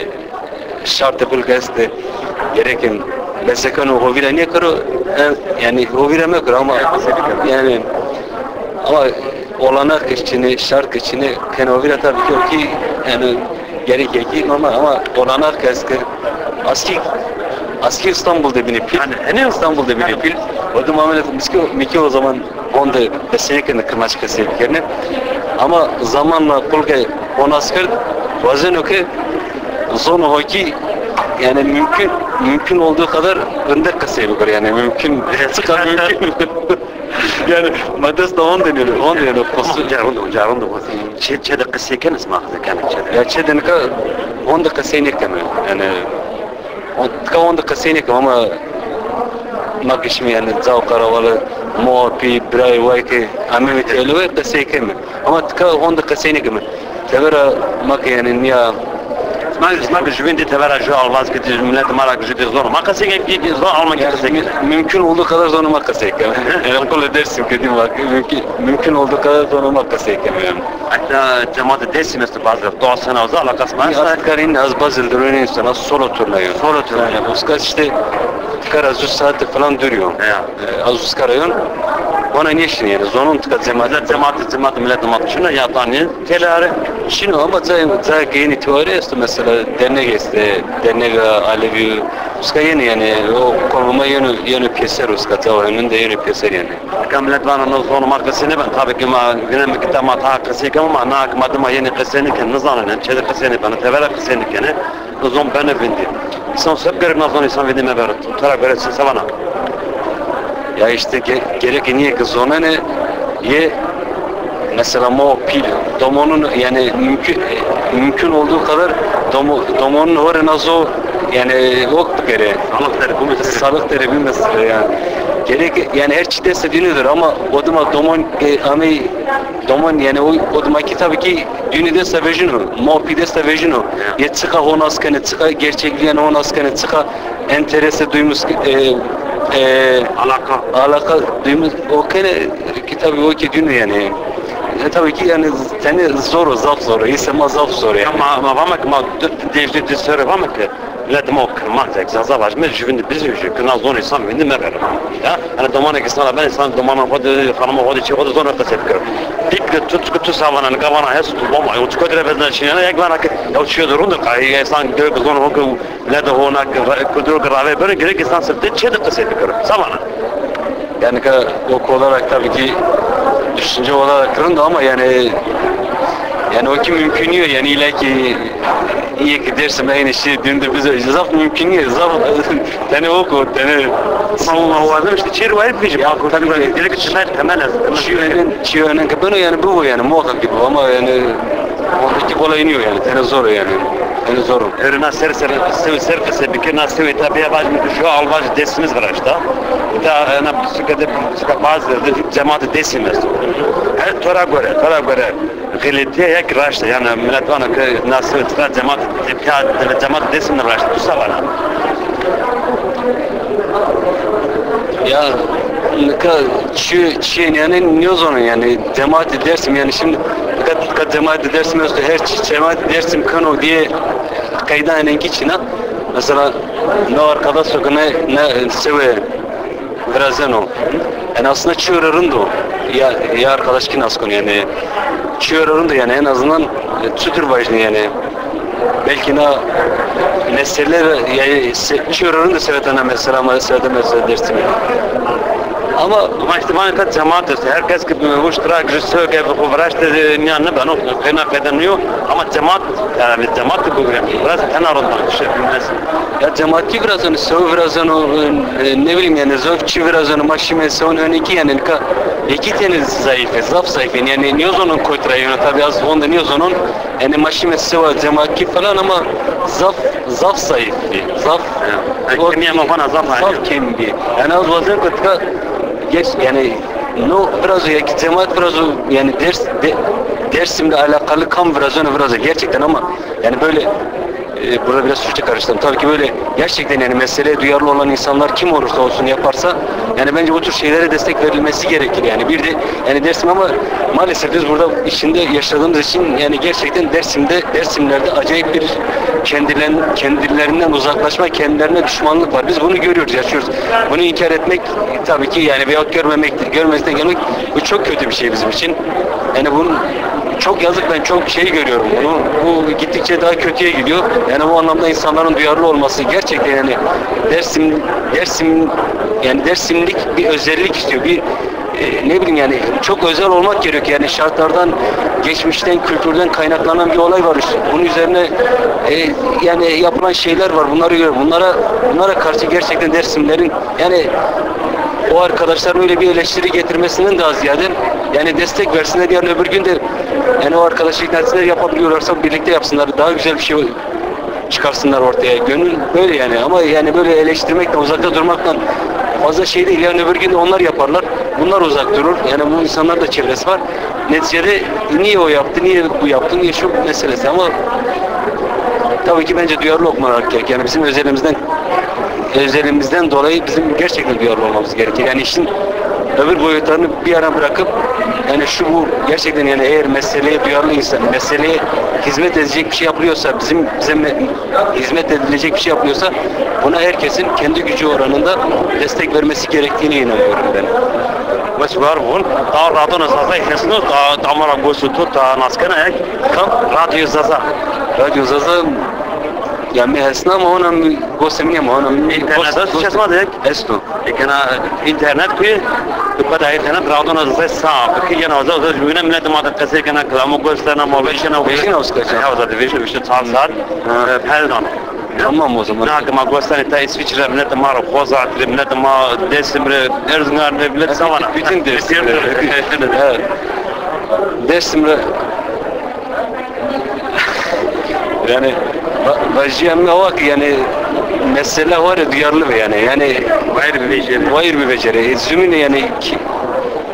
şart kul gazete gerekin mesela o vira ne karo yani o vira mı karo ama yani ama olanak içini, şarkı içini kenovira tabii ki yani gerekir ki ama olanak eski aski İstanbul'da bir pil. Yani İstanbul'da bir pil. O da muamele miki o zaman onda besenken kırmaç kesip yerine. Ama zamanla kulga on asker bazen o ki zonu hoki yani mümkün olduğu kadar ındak kasayı yani mümkün çıkar mümkün. Yani maddesi de 10 deniyor. Postu jarun da postu. Çede kısayken ismahı kanı. Ya çede ne kadar 10 dakika seynek yani. Yani 10 dakika seynek ama makişmi yani zavk aravalı muhapi biray vay ki amemi telo ve kasey kemi ama tka onda kasey ne kemi tevera mak yani niya ما بجوينتي تبارك جو almaz ki millet malak jüde zor ma kasek ki zor almak yani mümkün olduğu kadar zoruma kasey kemi yani kol dersim ki diyorum mümkün olduğu kadar zoruma kasey kemi hatta cemaat desim işte bazı doğasına uzak alakası var askerin az bazı dönüyor sana solo turnuyor uska işte karazu saat falan duruyor az uskarayon ona niye şimdi yani zonun tıka cemaat millet namaz şuna yatani telare şimdi ama za geni teori işte mesela dernek alevi uska yani o konuma yeni piyser uska tavayının da yeni piyser yani millet bana zonu markasını ben tabii ki ma benim kitama ta kasık ama nak madıma yeni kaseni ki nizanın çelik kaseni bana tevera kaseni ki ne zon bana bindi insan hep garip nazan insan bindi me berat tara göre savana ya işte gerek niye ki zona ne ye mesela mo pil domonun yani mümkün olduğu kadar domonun hore nazo yani ok gere sağlık terapi mesela yani gerek yani her çiğde istediğinidir ama oduma domon yani oduma ki tabii ki dünide sevejino mo pide sevejino ye çıka honaskene çıka gerçekliğine honaskene çıka enterese duymuş alaka duymuş o kene kitabı o ki dünü yani tabii ki yani seni zaf zor isema zaf zor yani ama devlet söyle ama ki لازم أوكر زي زواج مش جبنا بزوجي كنا زون إنسان من المغرب يا أنا ضمانة كسر بين إنسان ضمانة خد خرم خد شيء خد زون أتذكر تيك تسافر أنا كمان هيس تبوم أو تقدر بدنا شيء أنا يجمعنا أو شيء درون القاهرة إنسان جرب زون هو لا ده هناك كدرو قرابة بره جرب إنسان سبت شيء ده تذكر سامنا yani o olarak tabii ki düşünce olarak kırıldı ama yani o ki mümkünüyor yani ilaki iyi ki dersim aynı şey döndü bize zaf mümkünüyor zaf tane oku tane savunma vardı işte çeri var bir şey tabii direkt çınar temel çiğnen kapını yani bu yani muhakkak gibi ama yani ki kolay iniyor yani tane zor yani zor. Erna ser bir kere nasıl tabii şu albaş desimiz var işte. Da ana bisiklet bazı cemaat desimiz. Her tora göre gelite yak raşta yani millet bana nasıl cemaat desimler raşta bu sabana. Ya yani ne zaman yani cemaat dersim yani şimdi kad cemaat dersim her cemaat dersim kanu diye kaydan enkiçina mesela ne arkadaş ne seve birazdan yani aslında çığırırındı ya arkadaş ki nasıl yani çığırırındı yani en azından tütür başını yani belki nesiller çığırırındı sevetene mesela dersim ama işte bana cemaat işte herkes gibi bu iştirak rüsü gibi bu vraştı yani ben o kena pedeniyor ama cemaat yani cemaat bu gibi biraz kenarından şey bilmez ya cemaati biraz onu söv biraz onu ne bileyim yani zofçi biraz onu maksimum son öneki yani iki tane zayıf yani niyozonun koytrayını tabii az onda niyozonun yani maksimum söv cemaati falan ama zaf zayıf zaf kemiğe mafana zaf kemiği yani az vazın koytra geç yani biraz ya ki cemaat biraz yani dersimle alakalı kam biraz gerçekten ama yani böyle burada biraz Türkçe karıştırdım. Tabii ki böyle gerçekten yani meseleye duyarlı olan insanlar kim olursa olsun yaparsa yani bence bu tür şeylere destek verilmesi gerekir yani bir de yani dersim ama maalesef biz burada içinde yaşadığımız için yani gerçekten dersimlerde acayip bir kendilerinden uzaklaşma, kendilerine düşmanlık var. Biz bunu görüyoruz, yaşıyoruz. Bunu inkar etmek tabii ki yani veyahut görmezden gelmek bu çok kötü bir şey bizim için. Yani bunun çok yazık ben çok görüyorum bunu. Bu gittikçe daha kötüye gidiyor. Yani bu anlamda insanların duyarlı olması gerçekten yani dersimlik bir özellik istiyor. Bir ne bileyim yani çok özel olmak gerekiyor. Yani şartlardan, geçmişten, kültürden kaynaklanan bir olay var. Bunun üzerine yani yapılan şeyler var. Bunları görüyorum. Bunlara karşı gerçekten dersimlerin yani o arkadaşların öyle bir eleştiri getirmesinden daha ziyade yani destek versinler yarın öbür gün de yani o arkadaşı ikna etsinler yapabiliyorlarsa birlikte yapsınlar. Daha güzel bir şey çıkarsınlar ortaya. Gönül böyle yani ama yani böyle eleştirmekle, uzakta durmakla fazla şey değil. Yani öbür gün de onlar yaparlar. Bunlar uzak durur. Yani bu insanlar da çevresi var. Neticede niye o yaptı, niye bu yaptı, niye şu meselesi ama tabii ki bence duyarlı olmak gerek. Yani bizim özelimizden dolayı bizim gerçekten duyarlı olmamız gerekir. Yani işin öbür boyutlarını bir ara bırakıp yani şu bu gerçekten yani eğer meseleye duyarlı insan, meseleye hizmet edecek bir şey yapılıyorsa, bize hizmet edilecek bir şey yapılıyorsa buna herkesin kendi gücü oranında destek vermesi gerektiğine inanıyorum ben. Wes var bun, ta radyo zaza ihnesno, ta damara gosutu, ta naskana ek, radyo zaza. Radyo zaza yani esna mı ona gosemniye mi ona internet çesma dek esto ekana internet kuy pada internet radyo zaza sa ki yana zaza juyna millet madat kase kana klamu gostana mobilşana Beşin avskacı. Ya zaza division işte saat peldan. Tamam o zaman. Nak ma gostana ta İsviçre millet ma xoza millet ma Dersimre Erzincan millet savana. Bütün Dersimre. Evet. Dersimre yani vajiyem ne var ki yani mesele var ya duyarlı ve yani vayır bir beceri. Zümine yani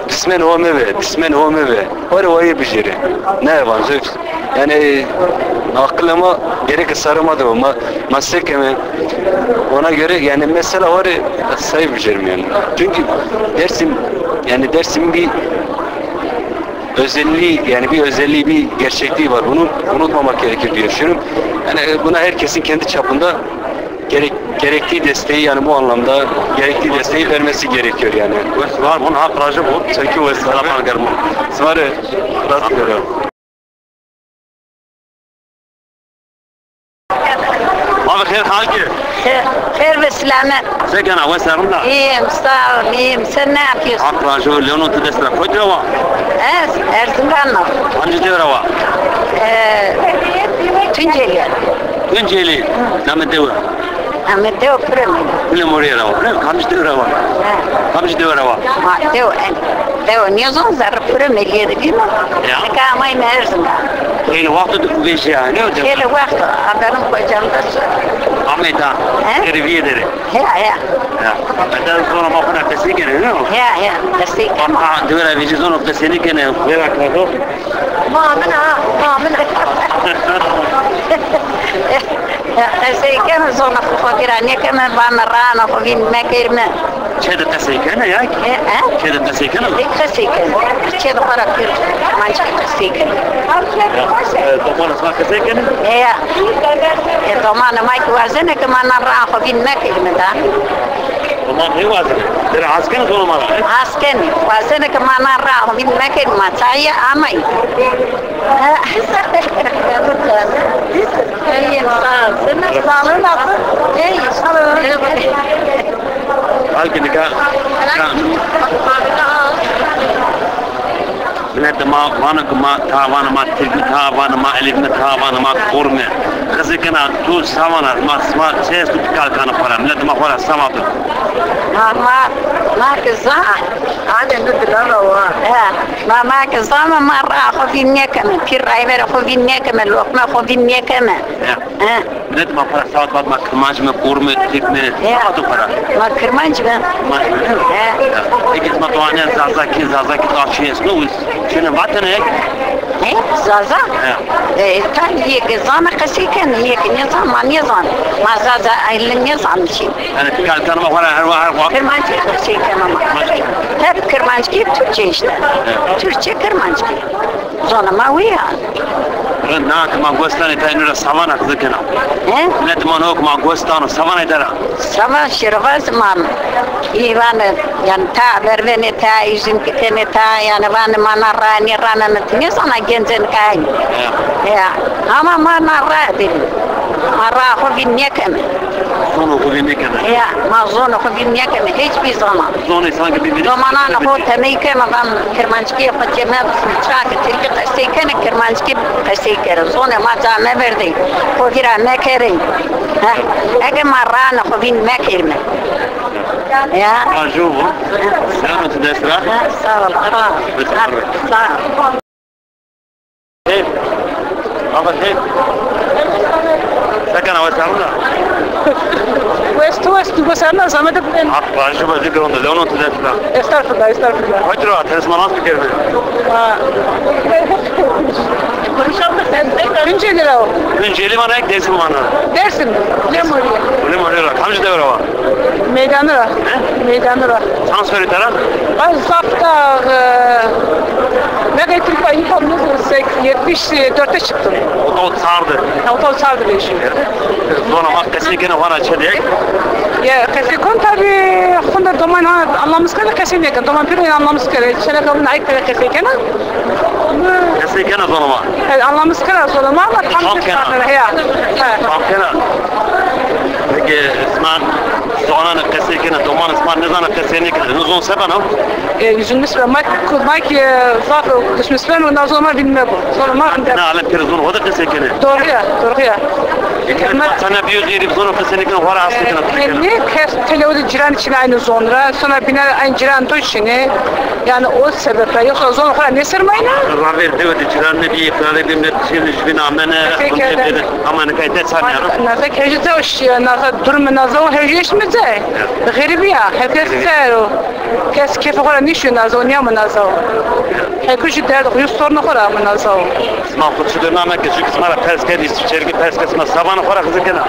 kısmen home ve var ya vayır beceri. Ne var yani aklıma gerek sarımadı ama meslekeme ona göre yani mesela var ya sayı becerim yani. Çünkü dersin bir özelliği yani bir özelliği bir gerçekliği var. Bunu unutmamak gerekir diye düşünüyorum. Yani buna herkesin kendi çapında gerektiği desteği yani bu anlamda gerektiği desteği vermesi gerekiyor yani. Var bunun hakkı bu. Çünkü o salaman garmo. Svarı rast görüyorum. Abi her hangi? Her ve selamet. Zekana ve sarımla. İyiyim, sağ ol, iyiyim. Sen ne yapıyorsun? Hakkı Leon'un tedesine koydu var. Erzincan'la. Hangi devre var? Tunceli. Tunceli. Namı devre. Ama Deo Premi. Bilim oraya var. Hangi devre var? Hangi devre var? Deo nizon zarı Premi liydi değil mi? Ya. Kamayın Erzincan. Hele vakti bir şey yani. Hele vakti. Haberim koyacağım da Ahmet'a. Terbiyeleri. Ya. Hatta sonra bakın nefesi gene ne o? Ya. Destek. Ama devre veci sonra nefesini gene verak oldu. Mamına. Destek sonra fakirane kemer bana rana fogin mekerme. Çede destek ne ya? Çede destek ne? Destek. Çede para kır. Mançka destek. Tomana sma destek ne? Ya. Tomana mai kuazene ke mana rana fogin mekerme da. Tomana ne var? Dere asken sonra mı? Asken. Kuazene ke mana rana fogin mekerme. Saya amai. İyiyim sağ ol. Senin sağlığın nasıl? İyi sağ ol. Halbuki nikah. Millet ma vanama tilbi vanama elifne vanama kurme. Kızıkına tu savana ma ses tut kalkanı para. Millet ma para samadı. Ma kıza. Hadi nüdüler var. Ma kıza ma ra xovinne keme. Piray ver xovinne keme. Lokma xovinne keme. Millet ma para savat ma kırmancı mı kurme tipme. Samadı para. Ma kırmancı mı? İkisi ma doğanyan zazaki taşıyız. Şunu vatana ek. Zaza? Kan yek zana kasiken yek ne zaman ma zaza aylın ne zaman şey. Yani kalkanıma para her var. Kırmancı kasiken ama. Hep kırmancı Türkçe işte. Türkçe kırmancı. Zona ma uya. Nak ma gostane taynura savana kızıkena. Net manok ma gostano savana edera. Savan şirvaz man. İvan yani ta vervene ta izin kitene ta yani van manarani ranana ne sana genzen kay. Ya. Ama manara dedim. Mara hovin nekeme. Zonu hovin nekeme. Ya, ma zonu hovin nekeme hiçbir zaman. Zonu sanki bir Zamanana ho temeyke ma ben Kermanski yapacağım. Çak tilki kasekene Kermanski kasekere. Zonu ma zame verdi. Hovira mekerin. Ha. Ege marana hovin mekerme. Ya. Ajuvo. Selamat desra. Sağ ol. Sağ ol. Hey. Ama hey. Sakana sana zahmet etmeyin. Başı bazı gronda da onun tadında. Estağfurullah, estağfurullah. Hadi tesmanaz bir kelime. Konuşalım da sen de. Tunceli lira o. Tunceli bana ek Dersim bana. Dersim. Lemuriye. Lemuriye. Kaç devre var? Meydanı var. Meydanı var. Transfer ederim. Ben zapta ne getirip ayı kalmaz 74'te çıktım. Otol sardı. Otol sardı beşi. Sonra makasını var açacak. Ya kesin tabii kunda doman anlamız kadar kesin yakın. Doman pürün anlamız kadar. Şöyle kabın ayık kadar kesin yakın. Kesin yakın o zaman. Anlamız kadar sonra ama tam bir sardı ya. Tam kenar. Peki İsmail Doğan'ın kesin doman İsmail ne zaman kesin yakın? Uzun sebebi ne? Yüzün misle mak zafı düşmüşler ondan sonra bilmiyorum. Sonra mak. Ne alem pirzun o da kesin yakın. Doğru ya, doğru ya. Sana bir yüzeyip sonra kesin yakın var aslında. Ne kes televizyon ciran için aynı sonra bina aynı ciran içine yani o sebeple yoksa zon falan ne sermayına? Rabir diyor ciran ne bir ifade bir şimdi bin amene ama ne kaydet sanıyorum. Nazar kejite hoş nazar durum nazar hejişmeze. Garibi ya herkes o kes keyif falan nişi nazar ne ama nazar. Herkes derdi yüz sorunu var ama nazar. Ma kutudur namek ki çünkü sana perske İsviçre'ye perskesine sabahına para kızı kenar.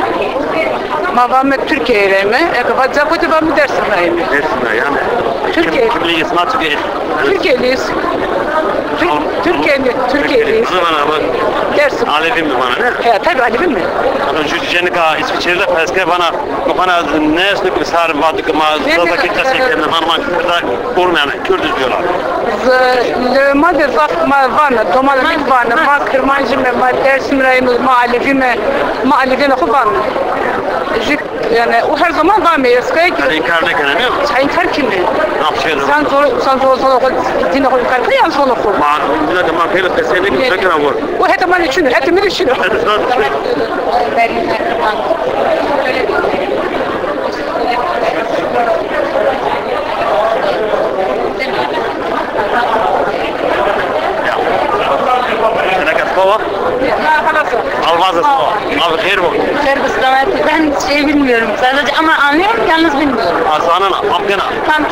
Ma ben Türkiye'ye mi? Ekvacja kötü ben mi dersim yani? Dersim yani. Türkiye. Kimliği ismi Türkiye. Türkiye'liyiz. Türkiye'liyiz. Dersim. Alevi mi bana ne? Evet tabii Alevi mi? Jenika İsviçre'de perske bana ne esnük bir sarı vardı ki mazda kitlesi kendine hanıma kırda olmayan Kürdüz diyorlar. Ma de zaf ma vana, domalık vana, ma kırmancı mı, ma dersim rayımız, ma Alevi mi, ma Alevi mi vana. Yani o her zaman var mı? Eskaya gibi. Sen inkar ne kadar ne? Sen inkar kimi? Ne yapıyorsun? Sen zor okul, din okul inkar mı ya zor okul? Ma, bir de ma peyli pesene gibi sökür avur. O hetaman için, hetaman için. Kova? Almaz Kova. Abi hayır bu. Ben şey bilmiyorum sadece ama anlıyorum yalnız bilmiyorum. Asanın amkena. Tam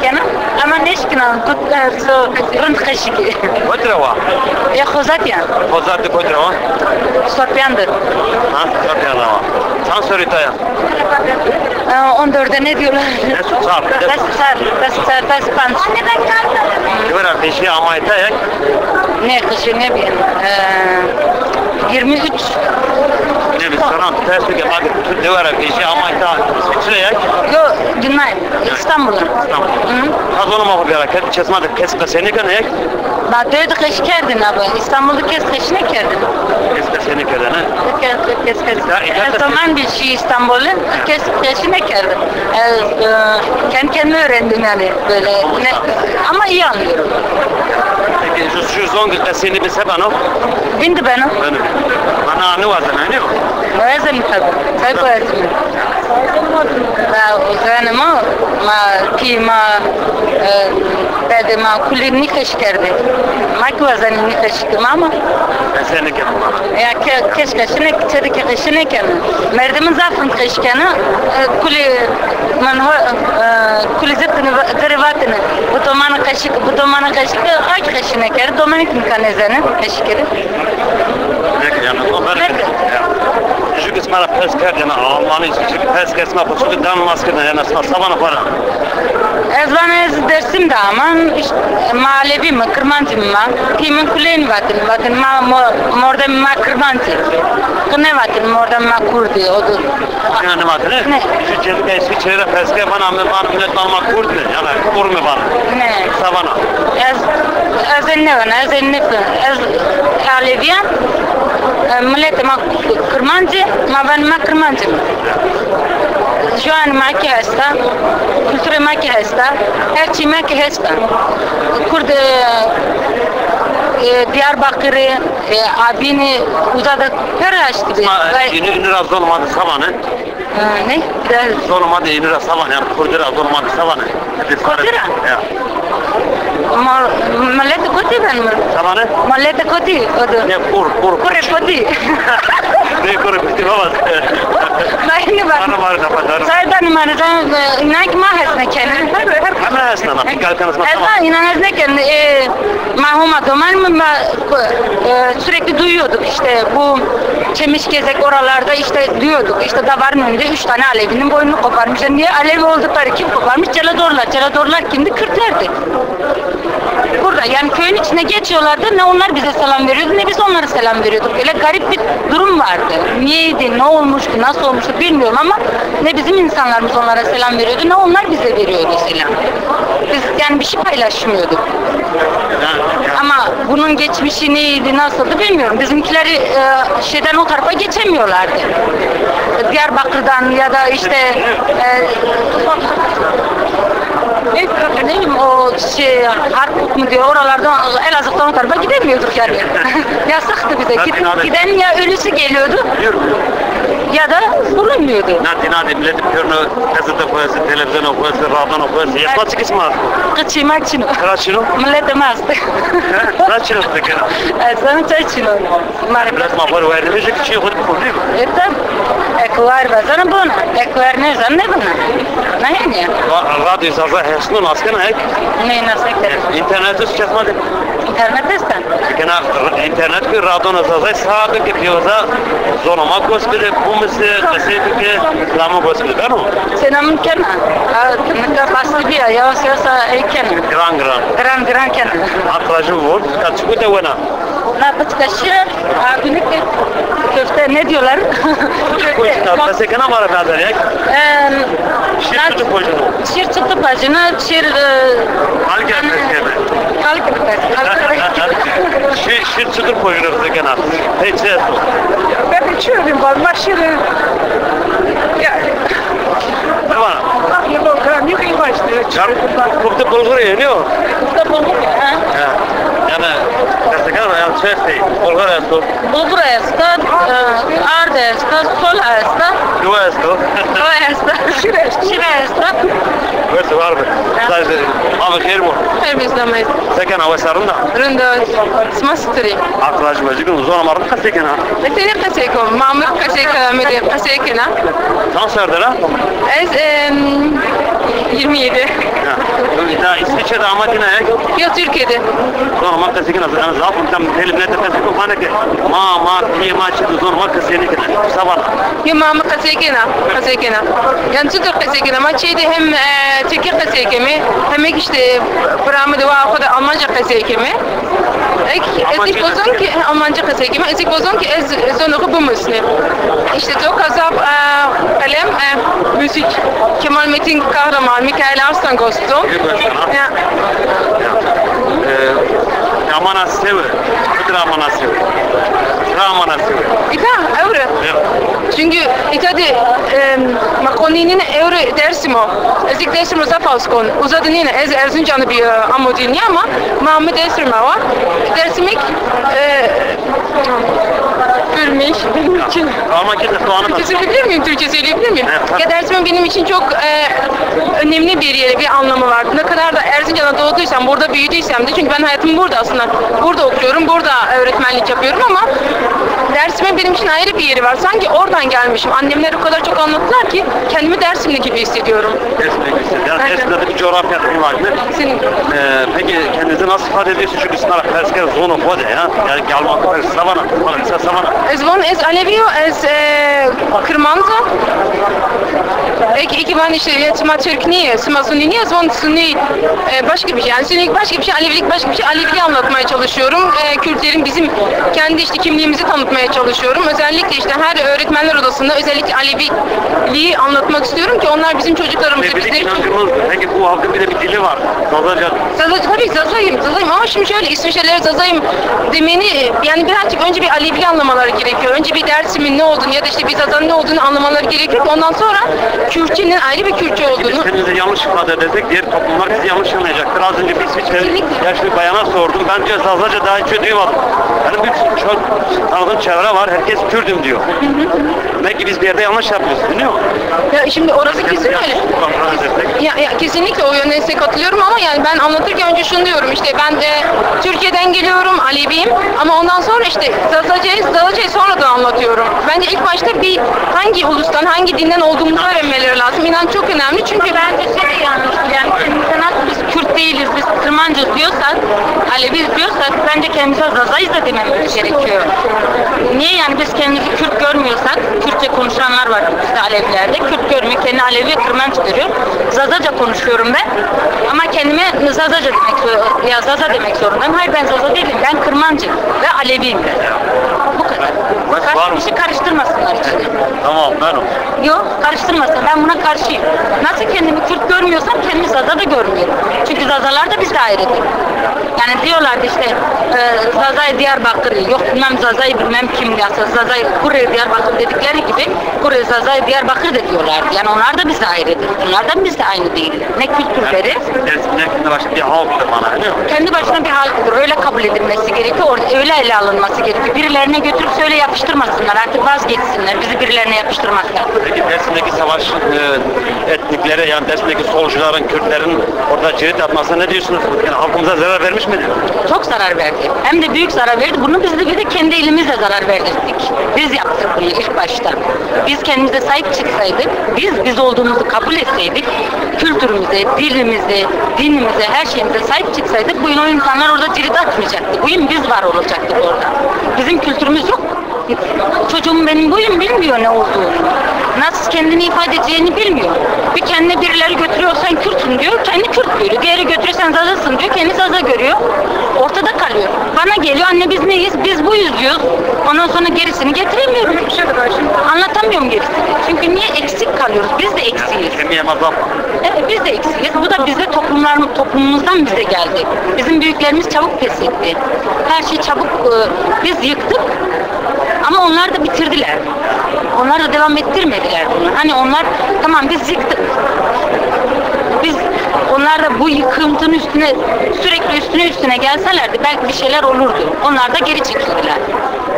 kenar. Ama ne işkina? Rınt kaşıki. Kotrava. Ya kozat ya. Kozat de kotrava. Sorpiyandır. Ha, sorpiyandır ama. Sen söyleyeyim. 14'e ne diyorlar? Tas panç. Kıvıra beşi amayta ya. Ne kışı ne bileyim. 23. Ne bir sana tersi ki bak tut devara beşi amayta İsviçre ya. Yok dinleyin. İstanbul'un. Az onu mu yapıyor? Kendi çesmadık kesin seni kan ya. Ben dövdü kış kerdin abi. İstanbul'da kes kışını kerdin. Kes seni kerdin ha. Kes. O zaman bir şey İstanbul'un kes kışını kerdin. Kendi kendime öğrendim yani böyle. Ama iyi anlıyorum. Peki şu zon seni bir seban o. Bindi ben o. Bana ne var sana ne o? Öyle mi tabii? Tabii öyle mi? O zaman ma بعد ما كل نكش كردي ما كوزن نكش كماما سنة كمان يا كش كشنك تدك كشنك كمان مردم زافن كش كنا كل من هو كل زبط درباتنا بتومانا كشك أي كشنك كرد دومنك مكان زين كشكر يعني şu kısmına pesker yani Almanya şu pesker kısmına bu dan maskına yani sabana para. Ezvan dersim de aman malevi mi kırmancı mı? Kimin kuleyin vakın morda ma kırmancı. Kine vakın morda ma kurdi odur. Yani vakın ne? Şu çelike İsviçre'de pesker bana millet almak kurdi yani kur mu var? Ne? Sabana. Ez Aleviyan millet ma kırmancı ma ben ma kırmancı. Şu an maki hasta, kültürü maki hasta, her şey maki hasta. Kurd Diyarbakır'ı, abini uzadı, her açtı. İnir az olmadı savanı. Ne? Olmadı inir az savanı, yani Kurdira az olmadı savanı. Kurdira? Ya. Malete koti ben mi? Savanı? Malete koti. Ne kur. Kure koti. Ne kure koti babası? ne var? Bana var kapatarım. Saydan numarada inan ki mahesne kendi. Hemen esnana. Bir kalkanız Ezan inanız ki mahum adoman sürekli duyuyorduk işte bu Çemişgezek oralarda işte duyuyorduk işte davarın önünde 3 tane Alevinin boynunu koparmışlar. Niye Alevi oldukları kim koparmış? Celadorlar. Celadorlar kimdi? Kürtlerdi. Burada yani köyün içine geçiyorlardı, ne onlar bize selam veriyordu ne biz onlara selam veriyorduk. Öyle garip bir durum vardı. Niyeydi, ne olmuştu, nasıl olmuştu bilmiyorum ama ne bizim insanlarımız onlara selam veriyordu ne onlar bize veriyordu selam. Biz yani bir şey paylaşmıyorduk. Ama bunun geçmişi neydi, nasıldı bilmiyorum. Bizimkileri şeyden o tarafa geçemiyorlardı. Diyarbakır'dan ya da işte ne bileyim o Harput mu diyor oralardan Elazığ'dan o tarafa gidemiyorduk yani. Yasaktı bize. Giden ya ölüsü geliyordu ya da bulunmuyordu. Nadi milletin körünü gazete koyası, televizyon koyası, radyo koyası. Yasma çıkış mı? Kıçımak çino. Kaçino? Millet demezdi. Kaçino peki? Sana çay çino. Biraz mağdur verdi. Önce küçüğü koydu mu değil mi? Tabii. Ekvar bazana bunu. Ekvar ne zan ne bunu? Ne yani? Radyo zaza hesnun askına ek. Ne nasıl ekler? İnternet üst çekmedi. İnternet destan. Kena internet ki radyo zaza sahabe ki piyoza zonama koskede bu mesele kaseti ki lama koskede ben o. Senamın kena. Nika bastı bir ya siyasa ekena. Gran kena. Aklacı vur. Kaçık da vana. Ne bıçkaşı abinik köfte ne diyorlar? Köfte kana var kadar ya. Şir çıktı pajını. Şir çıktı pajını. Şir Şir çıktı pajını kana. Peki. Ben içiyorum var şirin. Ne var? Ne bakar ne ki başlıyor. Köfte bulgur yeniyor. Köfte bulgur ha. Yani kasıkan yani şey bulgur esto. Bulgur esto, arda esto, sol esto. Dua esto. Şir esto. Böyle var mı? Sadece ama şey bu. Temizlemeyiz. Seken hava sarında. Rında smasitri. Arkadaş bacıkın zor ama kasekan ha. Mesela kasekom, mamur kaseka, medya kasekena. Tam sardara. Ez 27. Ha. İsviçre'de amadına ya. Yok Türkiye'de. Zor ama kasekan az zaten tam telimle kasekom bana ki ma diye maçı zor ama kasekan sabah. Yok mamur kasekena. Yani Türk kasekena ama şeyde hem Türkiye kasekemi hem işte Pramı da o da Almanca kasekemi. Ezik bozun ki Almanca kasekemi. Ezik bozun ki zonu bu müsne. İşte çok azap kalem müzik. Kemal Metin Kahraman, Mikael Arslan Gosto. Ya. Amana sever. Amana sever. İta evre. Çünkü itadi Makoni'nin evre dersim o. Ezik dersim uza falskon. Uzadı nene ez Erzincan'ı bir amodini ama Mahmut dersim var. Dersimik görmüş benim için. Ama Türkçe bilir miyim? Türkçe söyleyebilir miyim? Ya dersimin benim için çok önemli bir yeri, bir anlamı vardı. Ne kadar da Erzincan'da doğduysam, burada büyüdüysem de çünkü ben hayatım burada aslında. Burada okuyorum, burada öğretmenlik yapıyorum ama dersimin benim için ayrı bir yeri var. Sanki oradan gelmişim. Annemler o kadar çok anlattılar ki kendimi Dersimli gibi hissediyorum. Dersimli hissediyorum. Yani Dersim'de bir coğrafya var mı? Kesinlikle. Peki kendinizi nasıl ifade ediyorsun? Çünkü sınav persker zonu kode ya. Yani gelmak savana. Ez von ez Alevio ez Kırmanza. İki ben işte yatıma Türk niye? Sıma Sunni niye? Von Sunni başka bir şey. Yani Sunni başka bir şey, Alevilik başka bir şey. Aleviliği anlatmaya çalışıyorum. Kürtlerin bizim kendi işte kimliğimizi tanıtmaya çalışıyorum. Özellikle işte her öğretmenler odasında özellikle Aleviliği anlatmak istiyorum ki onlar bizim çocuklarımızı bizleri... Peki bu halkın bir de bir dili var. Zazaca. Tabii Zazayım ama şimdi şöyle İsviçrelilere Zazayım demeni yani birazcık önce bir Aleviliği anlamaları gerekiyor. Önce bir Dersim'in ne olduğunu ya da işte bir Zaza'nın ne olduğunu anlamaları gerekiyor. Ondan sonra Kürtçenin ayrı bir Kürtçe olduğunu... Biz kendimizi yanlış ifade edersek diğer toplumlar bizi yanlış anlayacaktır. Az önce bir İsviçreli yaşlı bayana sordum. Ben diyor Zazaca daha hiç duymadım. Yani bir çok tanıdığım çevre var. Herkes Kürdüm diyor. Belki biz bir yerde yanlış yapıyoruz. Biliyor musun? Ya şimdi orası kesin öyle. Ya kesinlikle o yönden size katılıyorum ama yani ben anlatırken önce şunu diyorum işte ben de Türkiye'den geliyorum, Aleviyim ama ondan sonra işte Zazaca'yı sonradan anlatıyorum. Bence ilk başta bir hangi ulustan, hangi dinden olduğumuzu öğrenmeleri lazım. İnan çok önemli çünkü Bence şey de yanlış. Yani kendimize nasıl biz Kürt değiliz, biz Kırmancız diyorsak, Aleviyiz diyorsak bence kendimize Zaza'yız da dememiz gerekiyor. Niye yani biz kendimizi Kürt görmüyorsak, Kürtçe konuşanlar var bizde Alevilerde, Kürt görmüyor, kendini Alevi Kırmanç görüyor. Zazaca konuşuyorum ben ama kendime Zazaca demek, ya Zaza demek zorundayım. Hayır ben Zaza değilim, ben Kırmancı ve Aleviyim. Bu kadar. Başka bir şey karıştırmasınlar içine. Tamam ben o. Yok karıştırmasın, ben buna karşıyım. Nasıl kendimi Kürt görmüyorsam kendimi Zaza da görmüyorum. Çünkü Zazalar da bizde ayrıdır. Yani diyorlardı işte Zaza'yı Diyarbakır, yok bilmem Zaza'yı bilmem kim yazsa, Zaza'yı Kure Diyarbakır dedikleri gibi Kure Zaza'yı Diyarbakır da diyorlardı. Yani onlar da bizde ayrıdır. Onlar da bizde aynı değiller. Ne kültürleri? Kendi başına bir halktır bana biliyor musun? Kendi başına bir halkıdır. Öyle kabul edilmesi gerekiyor. Öyle ele alınması gerekiyor. Birilerine götürüp söyle yapıştırmasınlar. Artık vazgeçsinler. Bizi birilerine yapıştırmaktan. Peki Dersim'deki savaş etniklere yani Dersim'deki solcuların, Kürtlerin orada cirit yapmasına ne diyorsunuz? Yani halkımıza zarar vermiş mi diyor? Çok zarar verdi. Hem de büyük zarar verdi. Bunu biz de bir de kendi elimizle zarar verdirdik. Biz yaptık bunu ilk başta. Biz kendimize sahip çıksaydık, biz olduğumuzu kabul etseydik, kültürümüze, dilimize, dinimize, her şeyimize sahip çıksaydık, bugün o insanlar orada cirit atmayacaktı. Bugün biz var olacaktık orada. Bizim kültürümüz yok. Çocuğum benim bugün bilmiyor ne olduğunu. Nasıl kendini ifade edeceğini bilmiyor. Bir kendine birileri götürüyor, sen Kürt'ün diyor, kendi Kürt görüyor. Diğeri götürüyor, sen Zaza'sın diyor, kendi Zaza görüyor. Ortada kalıyor. Bana geliyor, anne biz neyiz, biz buyuz diyor. Ondan sonra gerisini getiremiyorum. Anlatamıyorum gerisini. Çünkü niye eksik kalıyoruz? Biz de eksiyiz. Evet, biz de eksiyiz. Bu da bize toplumumuzdan bize geldi. Bizim büyüklerimiz çabuk pes etti. Her şey çabuk, biz yıktık. Ama onlar da bitirdiler. Onlar da devam ettirmediler bunu. Hani onlar tamam biz yıktık. Onlar da bu yıkıntının sürekli üstüne gelselerdi belki bir şeyler olurdu. Onlar da geri çekildiler.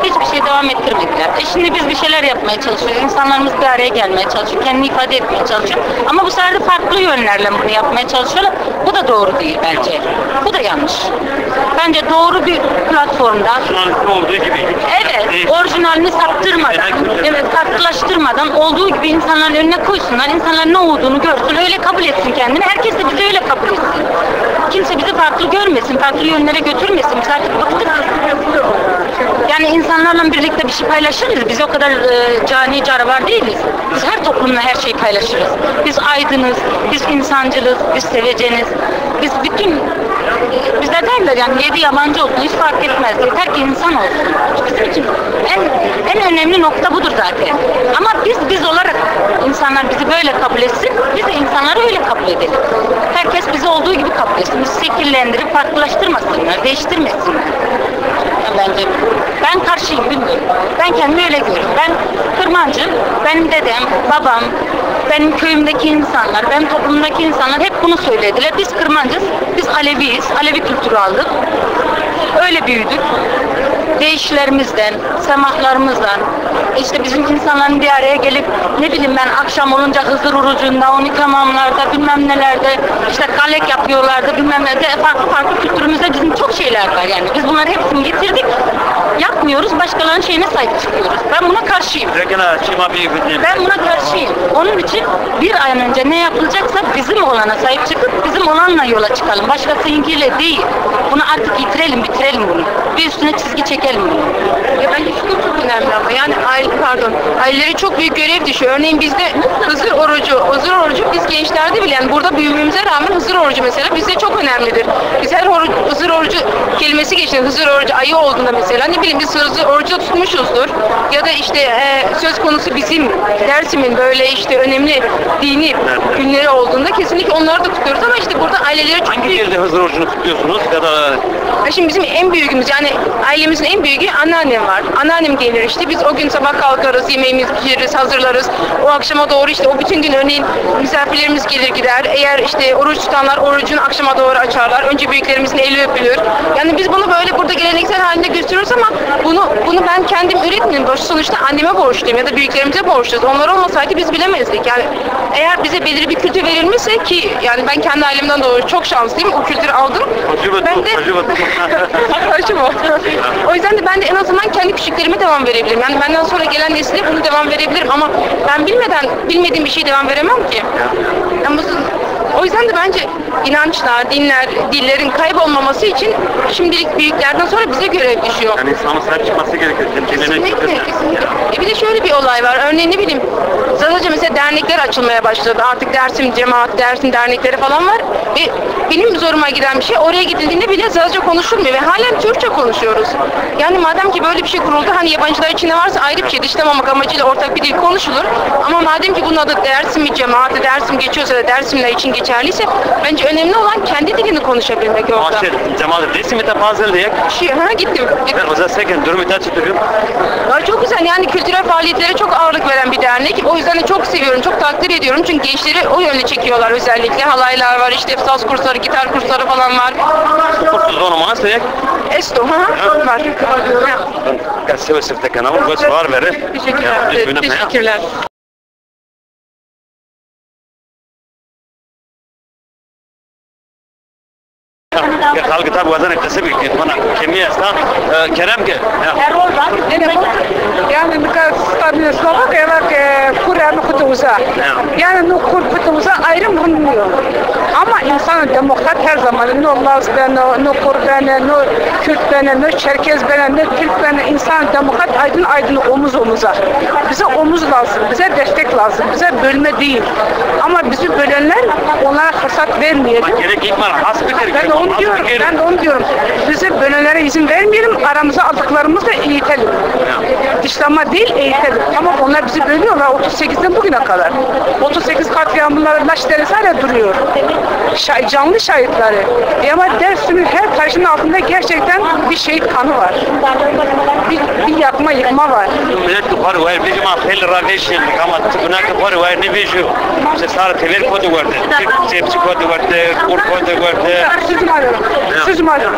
Hiçbir şey devam ettirmediler. Şimdi biz bir şeyler yapmaya çalışıyoruz. İnsanlarımız bir araya gelmeye çalışıyor. Kendini ifade etmeye çalışıyor. Ama bu sefer de farklı yönlerle bunu yapmaya çalışıyorlar. Bu da doğru değil bence. Bu da yanlış. Bence doğru bir platformda olduğu gibi. Evet, orijinalini saptırmadan, evet, farklılaştırmadan olduğu gibi insanların önüne koysunlar. İnsanlar ne olduğunu görsün, öyle kabul etsin kendini. Herkes de bizi öyle kabul etsin. Kimse bizi farklı görmesin, farklı yönlere götürmesin. Biz artık bıktık. Yani insanlarla birlikte bir şey paylaşırız. Biz o kadar cani canavar değiliz. Biz her toplumla her şeyi paylaşırız. Biz aydınız, biz insancılız, biz seveceniz. Biz bütün bize derler yani 7 yabancı olsun hiç fark etmez. Yeter ki insan olsun. Bizim için en önemli nokta budur zaten. Ama biz olarak insanlar bizi böyle kabul etsin. Biz de insanları öyle kabul edelim. Herkes bizi olduğu gibi kabul etsin. Bizi şekillendirip farklılaştırmasınlar, değiştirmesinler. Bence ben karşıyım bilmiyorum. Ben kendimi öyle görüyorum. Ben Kırmancı, benim dedem, babam, benim köyümdeki insanlar, benim toplumdaki insanlar hep bunu söylediler. Biz Kırmancız, biz Aleviyiz, Alevi kültürü aldık. Öyle büyüdük. Değişlerimizden, semahlarımızdan, işte bizim insanların bir araya gelip ne bileyim ben akşam olunca Hızır orucunda, 12 hamamlarda, bilmem nelerde, işte kalek yapıyorlardı, bilmem nelerde, farklı kültürümüzde bizim çok şeyler var yani. Biz bunları hepsini getirdik, yapmıyoruz, başkalarının şeyine sahip çıkıyoruz. Ben buna karşıyım. Ben buna karşıyım. Onun için bir ay önce ne yapılacaksa bizim olana sahip çıkıp bizim olanla yola çıkalım. Başkasınınkiyle değil. Bunu artık yitirelim, bitirelim bunu. Bir üstüne çizgi çekelim bunu. Ya bence şu çok önemli ama yani ailelere çok büyük görev düşüyor. Örneğin bizde Hızır orucu biz gençlerde bile yani burada büyümemize rağmen Hızır orucu mesela bizde çok önemlidir. Biz her Hızır orucu kelimesi geçti. Hızır orucu ayı olduğunda mesela ne bileyim biz Hızır orucu tutmuşuzdur. Ya da işte söz konusu bizim Dersim'in böyle işte önemli dini günleri olduğunda kesinlikle onları da tutuyoruz ama işte burada ailelere çok hangi yerde Hızır orucunu tutuyorsunuz ya da şimdi bizim en büyüğümüz yani büyüklerimizin en büyüğü anneannem var. Anneannem gelir işte biz o gün sabah kalkarız, yemeğimizi pişiririz, hazırlarız. O akşama doğru işte o bütün gün örneğin misafirlerimiz gelir gider. Eğer işte oruç tutanlar orucunu akşama doğru açarlar. Önce büyüklerimizin eli öpülür. Yani biz bunu böyle burada geleneksel halinde gösteriyoruz ama bunu ben kendim üretmiyorum. Sonuçta anneme borçluyum ya da büyüklerimize borçluyuz. Onlar olmasaydı biz bilemezdik. Yani eğer bize belirli bir kültür verilmişse ki yani ben kendi ailemden dolayı çok şanslıyım. O kültürü aldım. Ben de o yüzden de ben de en azından kendi küçüklerime devam verebilirim. Yani benden sonra gelen nesile bunu devam verebilirim ama ben bilmediğim bir şey devam veremem ki. Yani o yüzden de bence inançlar, dinler, dillerin kaybolmaması için şimdilik büyüklerden sonra bize görev düşüyor. Yani İslam'a sahip çıkması gerekiyor. Kesinlikle. Bir de şöyle bir olay var. Örneğin ne bileyim, Zazaca mesela dernekler açılmaya başladı. Artık Dersim cemaat, Dersim dernekleri falan var. Ve benim zoruma giden bir şey, oraya gidildiğinde bile Zazaca konuşulmuyor ve halen Türkçe konuşuyoruz. Yani madem ki böyle bir şey kuruldu, hani yabancılar içinde varsa ayrı bir şey, dışlamamak amacıyla ortak bir dil konuşulur. Ama madem ki bunun adı Dersim cemaati, Dersim geçiyorsa da Dersimler için geçerliyse bence önemli olan kendi dilini konuşabilmek orada. Cemaat Dersim Fazıl diye. Gittim. Ben o zaman sekin durumu tutuyorum. Çok güzel yani kültürel faaliyetlere çok ağırlık veren bir dernek. O yüzden de çok seviyorum, çok takdir ediyorum. Çünkü gençleri o yönde çekiyorlar özellikle. Halaylar var, işte saz kursları, gitar kursları falan var. Kursuz onu mu nasıl? Esto, var. Kasıva sırtta kanalı, göz var verir. Teşekkürler. خالق كتاب وزن كسبي وانا كمية استا كلام كه Erol var. Yani ne Slovakya Kur'an'ı kutuza. Yani bu kutuza ayrım bulunmuyor. Ama insan demokrat her zaman ne Laz beni, ne Kur beni, ne Kürt beni, ne Çerkez beni, ne Türk beni. İnsan demokrat aydın omuz omuza. Bize omuz lazım, bize destek lazım, bize bölme değil. Ama bizi bölenler onlara fırsat vermeyelim. Ben de onu diyorum. Bizi bölenlere izin vermeyelim, aramıza aldıklarımızı eğitelim. Dışlama değil, eğitelim. Ama onlar bizi bölüyorlar 38'den bugüne kadar. 38 katliamları Laş hala duruyor. Canlı şahitleri. Ama Dersim'in her taşın altında gerçekten bir şehit kanı var. Bir yakma yıkma var. Millet yukarı var, bir cuma fel ravişin, ama buna yukarı var, ne biju? İşte sarı tever kodu vardı, tepsi kodu vardı, kur kodu vardı. Sözüm alın.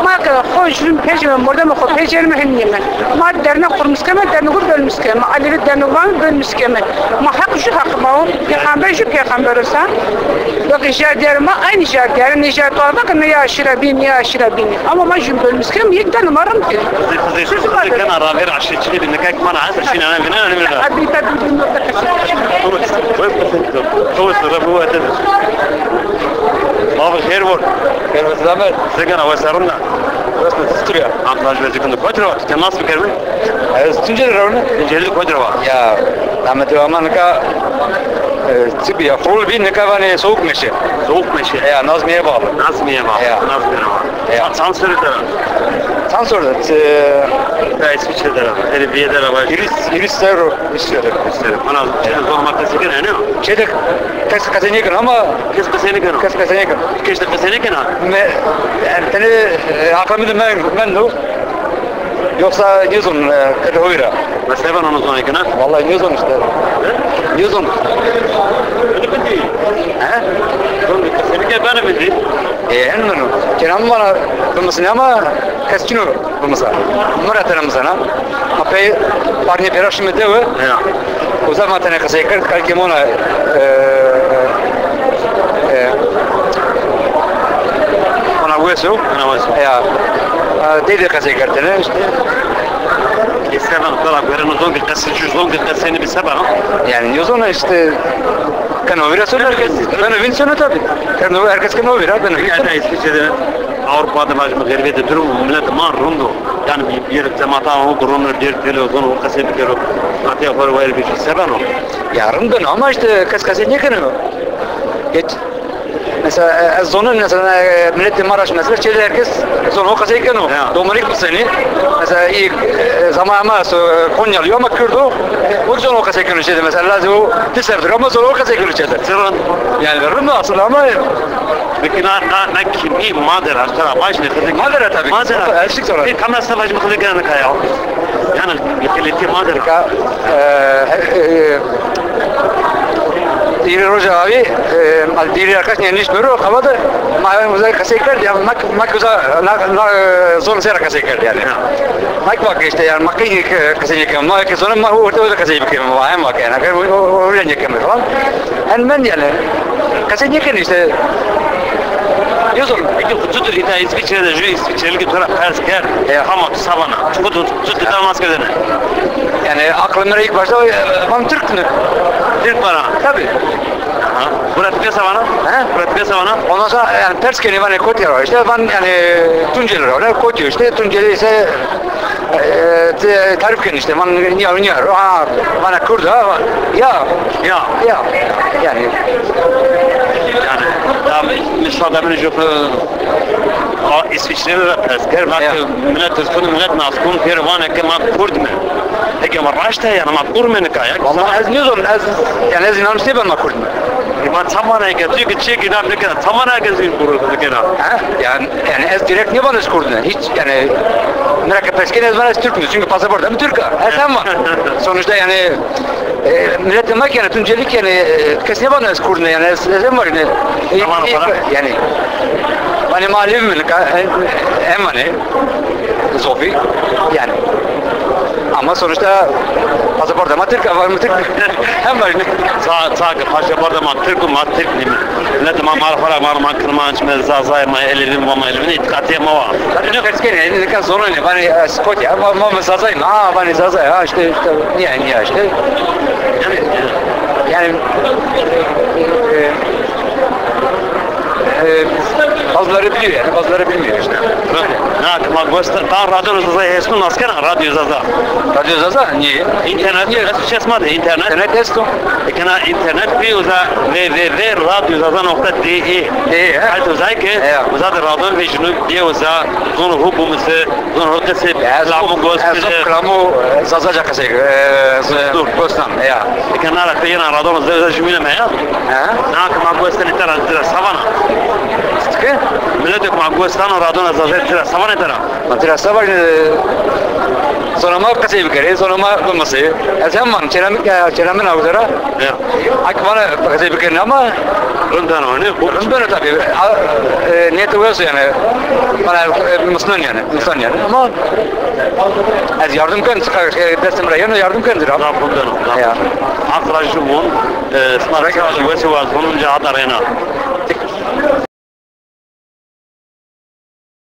Marka hoşum peşime burada mı ko peşerime hemiyeme. Ma derine kurmuş keme derine kur bölmüş keme. Alevi derine var bölmüş keme. Ma hak şu hak ma o. Peygamber şu peygamber olsa. Bak derime aynı derine nijer bak ne yaşıra bin. Ama ma şu bölmüş keme yekten varım ki. Sözüm alın. Kan araver aşçı bir nekak mana asır şin ana bina ana bina. Hadi tabii bu ما في خير ور كان زمان سجن وسرنا بس تستريا عم تاجر ذيك الفترة كان ناس بكرمن تنجر رونا تنجر الفترة يا لما تمام نكا تبي فول بين نكا فاني سوق مشي يا ناس مية بابا ناس مية بابا سانسور ترى سانسور ده İsviçre tarafı, Eribiye tarafı. İris tarafı, İsviçre. Bana zoruma kasıkın ne? Şeyde kasıkın ama kasıkın. Keşke kasıkın ha. Yani aklımda ben no. Yoksa Newton kategorira. Mesela ben onu sonra kana. Vallahi Newton işte. Newton. Ha? Kasıkın bana bildi. Enno. Kenan bana bulmasın ama kasçino bulmasa. Murat'ın sana. Apay parni peraşım ediyor. Ya. O zaman tane kasıkın kalkimona ona hueso. Ya. Dedi kasıkırtene işte. İstemem kadar verin uzun bir kasını bir sabah. Yani Newton işte kan ovira sonar kes. Ben evin sonu tabii. Kan herkes kan ovira ben. Yani İsviçre'de Avrupa'da başka garibe durum millet marrundo. Yani bir cemaata o kurumlar diğer televizyon o kaseti kero. Atya var var bir sebep o. Yarın da ama işte kaseti ne kanı? Geç. mesela zonun mesela Millet Maraş mesela şeyde herkes zonu kasayken o. Dominik bu seni mesela ilk zamanıma Konyalı ama Kürdo o zonu kasayken şeyde mesela lazım o tisavdır ama zonu kasayken şeyde. Yani verir mi aslında ama Peki na kimi madara tara başne kızı madara tabii. Madara Eşlik sonra. Bir kamera savaş mı kılık yani kaya. Yani yeteleti madara. Diri Roja abi, diri arkadaş ne iş görüyor ama da mağazaya kasayker yani mak zor sera kasayker yani. Mak işte yani makayı kasayker ama ki sonra mak orada kasayker ama hem bak yani öyle yekemer falan. Hemen yani kasayker işte Yazın. Peki tutur ita İsviçre'de şu İsviçre'li taraf asker hamam savana. Tutur da maskeden. Yani aklımda ilk başta ben Türk'tüm. Türk bana. Tabii. Pratikte savana? Pratikte savana? Ondan sonra yani Perskeni bana kotuyor işte ben yani Tunceli öyle kotuyor işte Tunceli ise tarifken işte ben niye bana kurda ya yani mesela ben çok İsviçre'de de asker bak millet Türk'ün millet naskun pervane ki ma Kurd mu? Peki ama başta yani ma Kurd mu ne kayak? Vallahi az ne zaman az yani az inanmış değil ben ma Kurd mu? Ma tamana geziyor ki çek idam ne kadar tamana geziyor Kurd ne kadar? Yani az direkt ne bana Kurd ne? Hiç yani merak Perskeni az bana Türk mü? Çünkü pasaportum Türk. Tamam. Sonuçta yani millet demek yani Tuncelik yani kesin bana Kurd ne yani az var yani hani malum mu hem hani Zofi yani ama sonuçta pasaport ama Türk var mı Türk hem var sağ pasaport ama Türk ne ne tamam marfara marman kırmanç mezazay ma ellerim mama ellerim itikati ma var ne Perskeni ne kan sonra ne bana Skotya ama mezazay mı bana mezazay işte niye işte yani bazıları biliyor yani bazıları bilmiyor işte. Ne bak göster tam radyo zaza esnu asker radyo zaza. Radyo zaza niye? İnternet çalışmadı internet. İnternet esto. Ekana internet bir uza www.radyozaza.de. Hayır uzay ki uzada radyo ve şunu diye uza zonu hukumusu zonu hukumu lamu göster. Lamu zaza kasayı. Dur göster ya. Ekana la peyna radyo zaza jumile me ya. Ne kama göster internet savana. Sıkı? Millet yok Magostan radona zaten savana tara. Matera savar sonra mı kasayı bir kere sonra mı bulması. Zaman çenemin avuzlara. Akbana kasayı bir kere ama Rundan o ne? Rundan tabii. Niyeti varsa yani bana Müslüman yani ama az yardım kan dersim rayona yardım kan diyor. Rundan o. Ya. Arkadaşım bu. Smarka ve var bunun cihada arena.